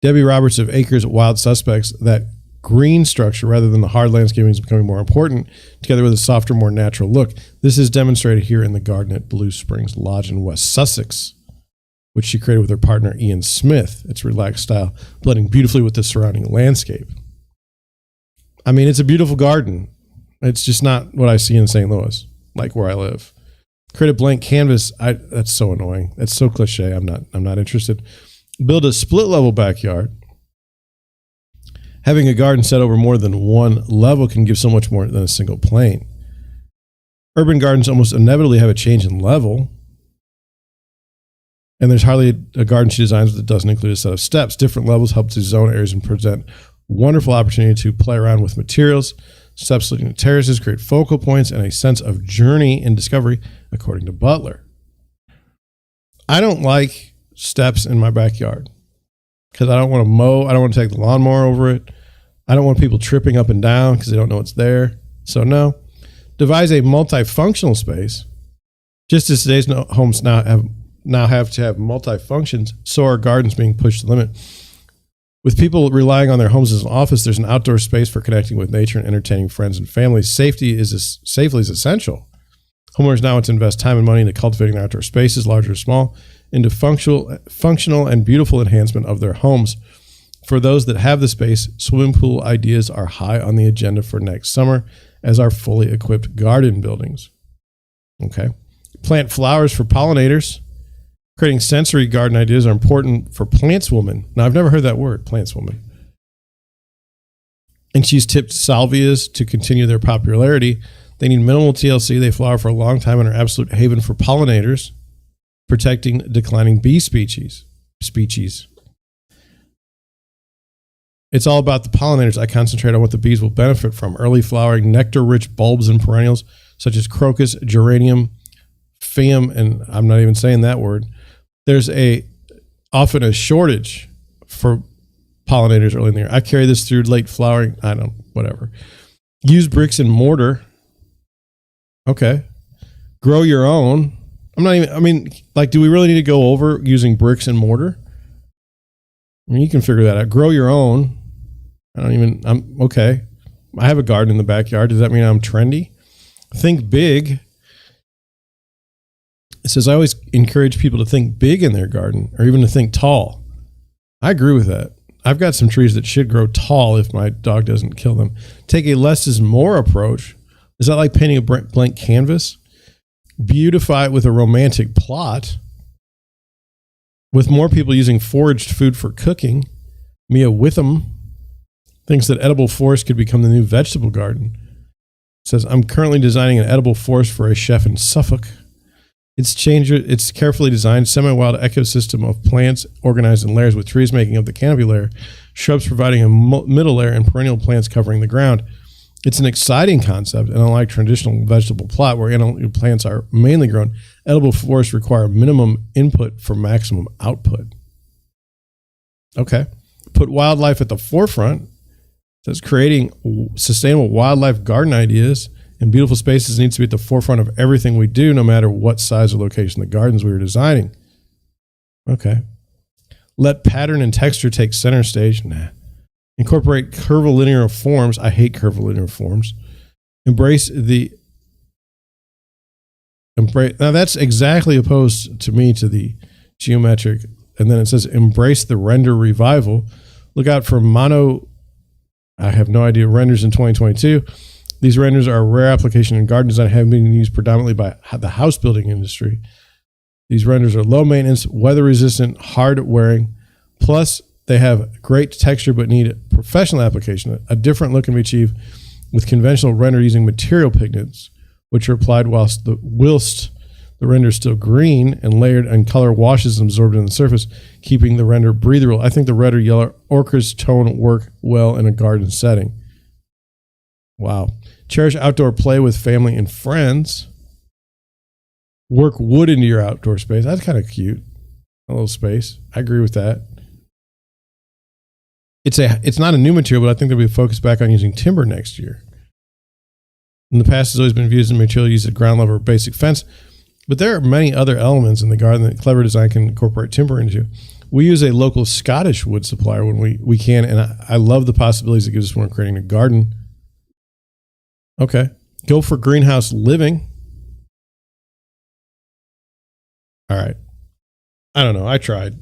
Debbie Roberts of Acres Wild Suspects that green structure rather than the hard landscaping is becoming more important, together with a softer, more natural look. This is demonstrated here in the garden at Blue Springs Lodge in West Sussex, which she created with her partner Ian Smith. Its relaxed style blending beautifully with the surrounding landscape. I mean, it's a beautiful garden. It's just not what I see in St. Louis, like where I live. Create a blank canvas. That's so annoying. That's so cliche. I'm not interested. Build a split level backyard. Having a garden set over more than one level can give so much more than a single plane. Urban gardens almost inevitably have a change in level. And there's hardly a garden she designs that doesn't include a set of steps. Different levels help to zone areas and present wonderful opportunity to play around with materials. Steps leading to terraces create focal points and a sense of journey and discovery, according to Butler. I don't like steps in my backyard because I don't want to mow. I don't want to take the lawnmower over it. I don't want people tripping up and down because they don't know it's there. So no, devise a multifunctional space. Just as today's homes now have to have multi-functions, so are gardens being pushed to the limit. With people relying on their homes as an office, there's an outdoor space for connecting with nature and entertaining friends and families. Safety is essential. Homeowners now want to invest time and money into cultivating their outdoor spaces, large or small, into functional and beautiful enhancement of their homes. For those that have the space, swimming pool ideas are high on the agenda for next summer, as are fully equipped garden buildings. Okay. Plant flowers for pollinators. Creating sensory garden ideas are important for plantswoman. Now, I've never heard that word, plantswoman. And she's tipped salvias to continue their popularity. They need minimal TLC. They flower for a long time and are absolute haven for pollinators, protecting declining bee species. It's all about the pollinators. I concentrate on what the bees will benefit from. Early flowering, nectar-rich bulbs and perennials, such as crocus, geranium, phaeum, and I'm not even saying that word. There's often a shortage for pollinators early in the year. I carry this through late flowering. Whatever. Use bricks and mortar. Okay. Grow your own. Do we really need to go over using bricks and mortar? I mean, you can figure that out. Grow your own. I'm okay. I have a garden in the backyard. Does that mean I'm trendy? Think big. It says, I always encourage people to think big in their garden or even to think tall. I agree with that. I've got some trees that should grow tall if my dog doesn't kill them. Take a less is more approach. Is that like painting a blank canvas? Beautify it with a romantic plot. With more people using foraged food for cooking, Mia Witham thinks that edible forest could become the new vegetable garden. It says, I'm currently designing an edible forest for a chef in Suffolk. It's carefully designed, semi-wild ecosystem of plants organized in layers with trees making up the canopy layer, shrubs providing a middle layer, and perennial plants covering the ground. It's an exciting concept, and unlike traditional vegetable plot where annual plants are mainly grown, edible forests require minimum input for maximum output. Okay. Put wildlife at the forefront. It says creating sustainable wildlife garden ideas and beautiful spaces needs to be at the forefront of everything we do, no matter what size or location the gardens we are designing. Okay. Let pattern and texture take center stage. Nah. Incorporate curvilinear forms. I hate curvilinear forms. Now that's exactly opposed to me to the geometric. And then it says embrace the render revival. Look out for I have no idea, renders in 2022. These renders are a rare application in garden design, having been used predominantly by the house building industry. These renders are low maintenance, weather resistant, hard wearing. Plus, they have great texture but need professional application. A different look can be achieved with conventional render using material pigments, which are applied whilst the render is still green and layered, and color washes and absorbed in the surface, keeping the render breathable. I think the red or yellow ochre's tone work well in a garden setting. Wow. Cherish outdoor play with family and friends. Work wood into your outdoor space. That's kind of cute. A little space. I agree with that. It's not a new material, but I think there'll be a focus back on using timber next year. In the past, it's always been viewed as a material used at ground level or basic fence, but there are many other elements in the garden that clever design can incorporate timber into. We use a local Scottish wood supplier when we can, and I love the possibilities it gives us when we're creating a garden. Okay. Go for greenhouse living. All right. I don't know. I tried.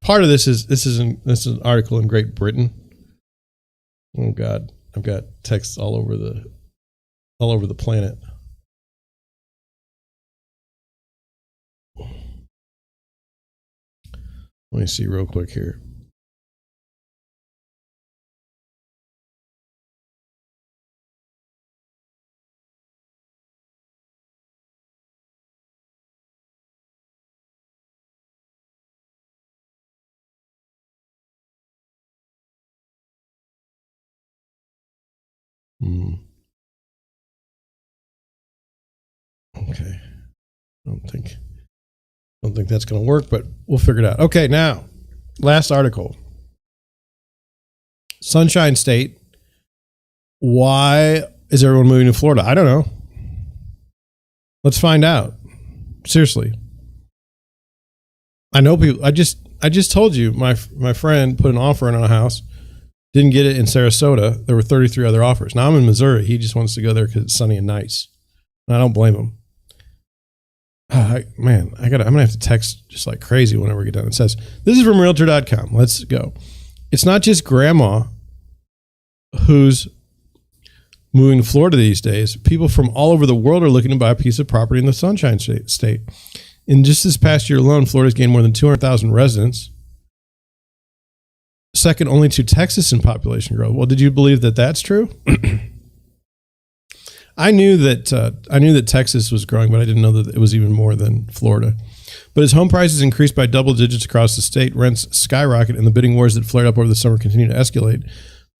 Part of this is an article in Great Britain. Oh God. I've got texts all over the planet. Let me see real quick here. Okay. I don't think that's going to work, but we'll figure it out. Okay, now, last article. Sunshine State. Why is everyone moving to Florida? I don't know. Let's find out. Seriously. I know people. I just told you my friend put an offer in on a house. Didn't get it in Sarasota. There were 33 other offers. Now I'm in Missouri. He just wants to go there because it's sunny and nice. And I don't blame him. I'm gonna have to text just like crazy whenever we get done. It says, this is from Realtor.com. Let's go. It's not just grandma who's moving to Florida these days. People from all over the world are looking to buy a piece of property in the Sunshine State. In just this past year alone, Florida's gained more than 200,000 residents. Second only to Texas in population growth. Well, did you believe that that's true? I knew that Texas was growing, but I didn't know that it was even more than Florida. But as home prices increased by double digits across the state, rents skyrocket, and the bidding wars that flared up over the summer continue to escalate,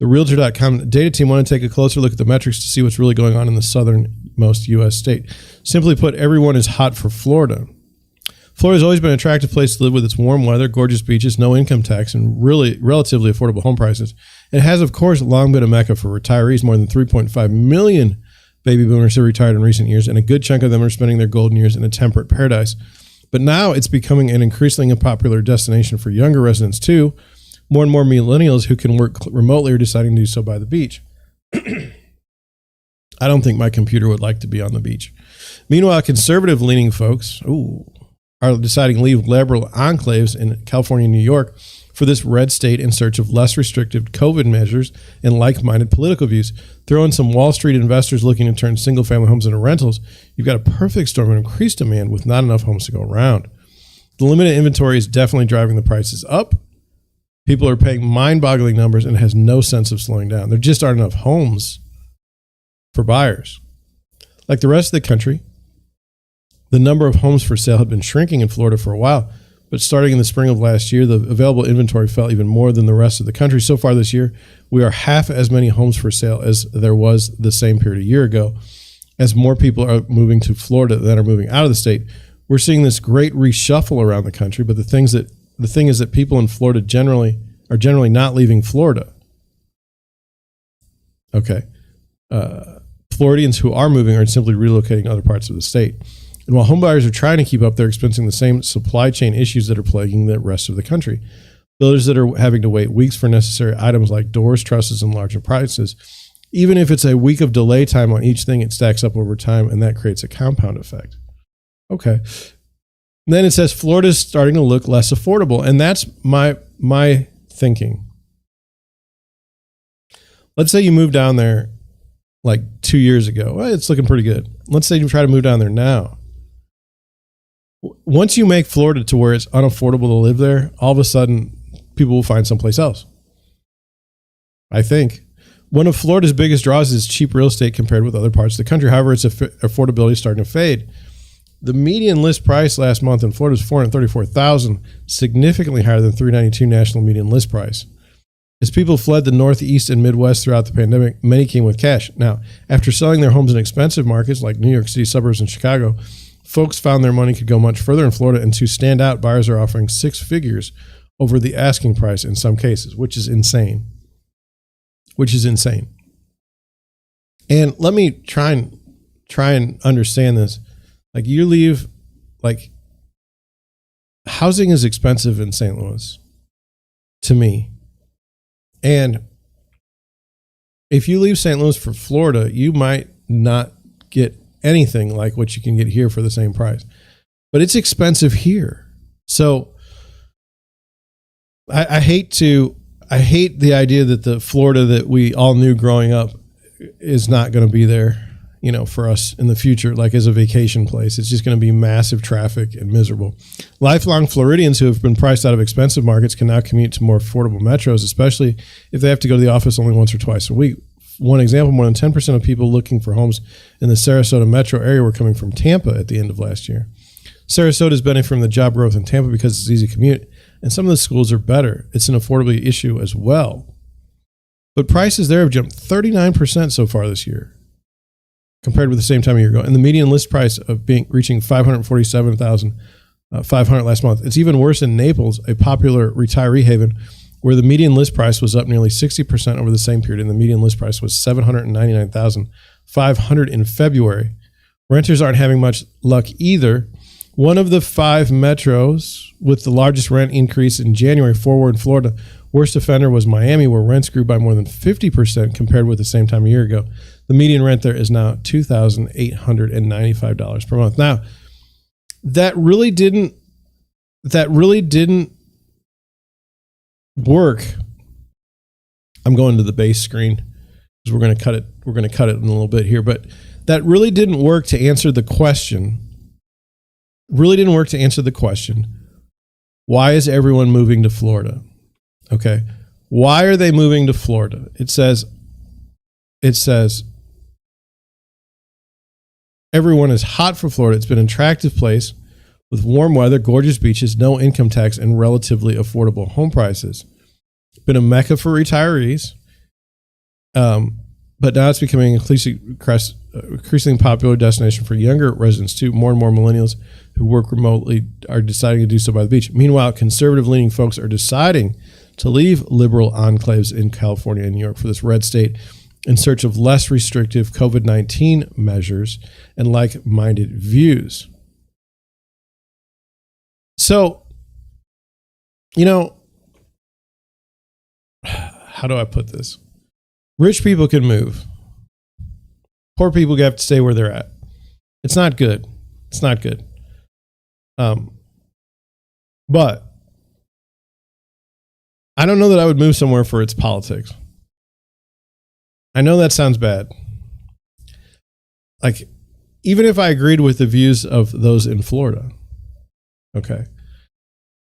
the Realtor.com data team want to take a closer look at the metrics to see what's really going on in the southernmost U.S. state. Simply put, everyone is hot for Florida. Florida's always been an attractive place to live with its warm weather, gorgeous beaches, no income tax, and really relatively affordable home prices. It has, of course, long been a mecca for retirees. More than 3.5 million baby boomers have retired in recent years, and a good chunk of them are spending their golden years in a temperate paradise. But now it's becoming an increasingly popular destination for younger residents, too. More and more millennials who can work remotely are deciding to do so by the beach. I I don't think my computer would like to be on the beach. Meanwhile, conservative-leaning folks are deciding to leave liberal enclaves in California and New York for this red state in search of less restrictive COVID measures and like-minded political views. Throw in some Wall Street investors looking to turn single-family homes into rentals. You've got a perfect storm of increased demand with not enough homes to go around. The limited inventory is definitely driving the prices up. People are paying mind-boggling numbers and it has no sense of slowing down. There just aren't enough homes for buyers. Like the rest of the country, the number of homes for sale had been shrinking in Florida for a while, but starting in the spring of last year, the available inventory fell even more than the rest of the country. So far this year, we are half as many homes for sale as there was the same period a year ago. As more people are moving to Florida than are moving out of the state, we're seeing this great reshuffle around the country. But the thing is that people in Florida are generally not leaving Florida. Okay. Floridians who are moving are simply relocating to other parts of the state. And while homebuyers are trying to keep up, they're experiencing the same supply chain issues that are plaguing the rest of the country. Builders that are having to wait weeks for necessary items like doors, trusses, and larger appliances. Even if it's a week of delay time on each thing, it stacks up over time, and that creates a compound effect. Okay. And then it says Florida's starting to look less affordable, and that's my thinking. Let's say you move down there like 2 years ago. Well, it's looking pretty good. Let's say you try to move down there now. Once you make Florida to where it's unaffordable to live there, all of a sudden people will find someplace else. I think. One of Florida's biggest draws is cheap real estate compared with other parts of the country. However, its affordability is starting to fade. The median list price last month in Florida is $434,000, significantly higher than $392 national median list price. As people fled the Northeast and Midwest throughout the pandemic, many came with cash. Now, after selling their homes in expensive markets like New York City suburbs and Chicago, folks found their money could go much further in Florida, and to stand out, buyers are offering six figures over the asking price in some cases, which is insane. And let me try and understand this. Like, you leave, like, housing is expensive in St. Louis to me. And if you leave St. Louis for Florida, you might not get anything like what you can get here for the same price. But it's expensive here. So I hate the idea that the Florida that we all knew growing up is not going to be there, you know, for us in the future, like as a vacation place. It's just going to be massive traffic and miserable. Lifelong Floridians who have been priced out of expensive markets can now commute to more affordable metros, especially if they have to go to the office only once or twice a week. One example, more than 10% of people looking for homes in the Sarasota metro area were coming from Tampa at the end of last year. Sarasota is benefiting from the job growth in Tampa because it's easy to commute, and some of the schools are better. It's an affordability issue as well. But prices there have jumped 39% so far this year, compared with the same time a year ago. And the median list price of reaching $547,500 last month. It's even worse in Naples, a popular retiree haven, where the median list price was up nearly 60% over the same period, and the median list price was $799,500 in February. Renters aren't having much luck either. One of the 5 metros with the largest rent increase in January, Fort Worth, Florida. Worst offender was Miami, where rents grew by more than 50% compared with the same time a year ago. The median rent there is now $2,895 per month. Now, that really didn't work. I'm going to the base screen because we're going to cut it. We're going to cut it in a little bit here, but that really didn't work to answer the question. Why is everyone moving to Florida? Okay. Why are they moving to Florida? It says everyone is hot for Florida. It's been an attractive place with warm weather, gorgeous beaches, no income tax, and relatively affordable home prices. It's been a mecca for retirees. But now it's becoming an increasingly popular destination for younger residents too. More and more millennials who work remotely are deciding to do so by the beach. Meanwhile, conservative-leaning folks are deciding to leave liberal enclaves in California and New York for this red state in search of less restrictive COVID-19 measures and like-minded views. So, you know, how do I put this? Rich people can move. Poor people have to stay where they're at. It's not good. It's not good. But I don't know that I would move somewhere for its politics. I know that sounds bad. Like, even if I agreed with the views of those in Florida, okay,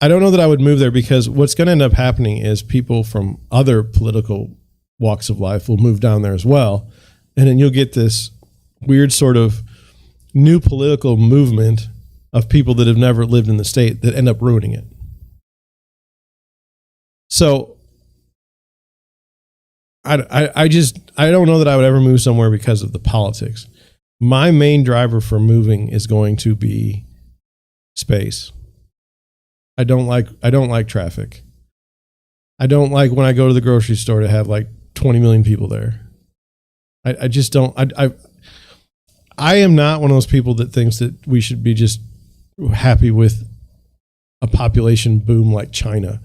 I don't know that I would move there, because what's going to end up happening is people from other political walks of life will move down there as well. And then you'll get this weird sort of new political movement of people that have never lived in the state that end up ruining it. So I don't know that I would ever move somewhere because of the politics. My main driver for moving is going to be space. I don't like traffic. I don't like when I go to the grocery store to have like 20 million people there. I just don't. I am not one of those people that thinks that we should be just happy with a population boom like China.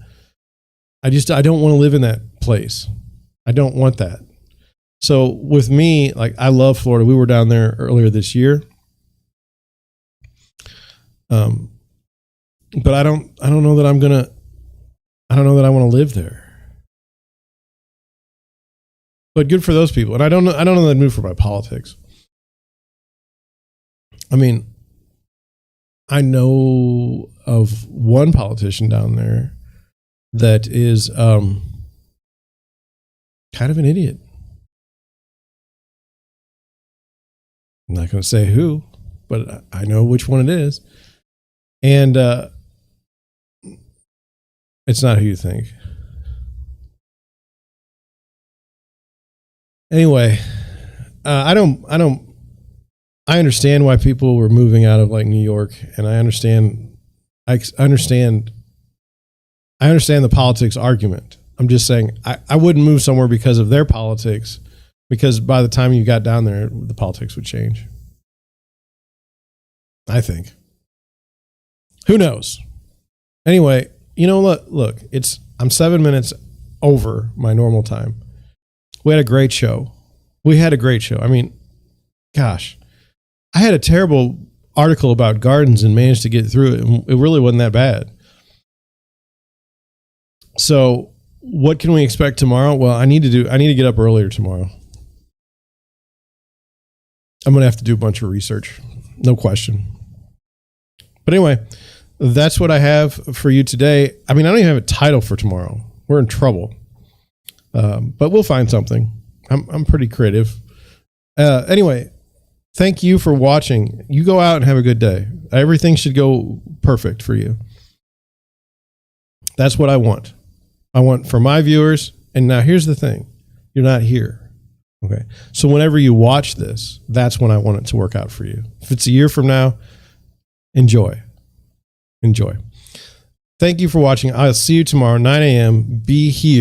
I don't want to live in that place. I don't want that. So with me, like, I love Florida. We were down there earlier this year. But I don't know that I want to live there. But good for those people. And I don't know that I'd move for my politics. I mean, I know of one politician down there that is kind of an idiot. I'm not going to say who, but I know which one it is. And it's not who you think. Anyway, I understand why people were moving out of like New York, and I understand the politics argument. I'm just saying I wouldn't move somewhere because of their politics, because by the time you got down there, the politics would change. I think. Who knows? Anyway, you know what? Look, I'm 7 minutes over my normal time. We had a great show. I mean, gosh, I had a terrible article about gardens and managed to get through it. And it really wasn't that bad. So what can we expect tomorrow? Well, I need to get up earlier tomorrow. I'm going to have to do a bunch of research. No question. But anyway, that's what I have for you today. I mean, I don't even have a title for tomorrow. We're in trouble. But we'll find something. I'm pretty creative. Anyway, thank you for watching. You go out and have a good day. Everything should go perfect for you. That's what I want. I want for my viewers. And now here's the thing. You're not here. Okay. So whenever you watch this, that's when I want it to work out for you. If it's a year from now, enjoy. Thank you for watching. I'll see you tomorrow, 9 a.m. Be here.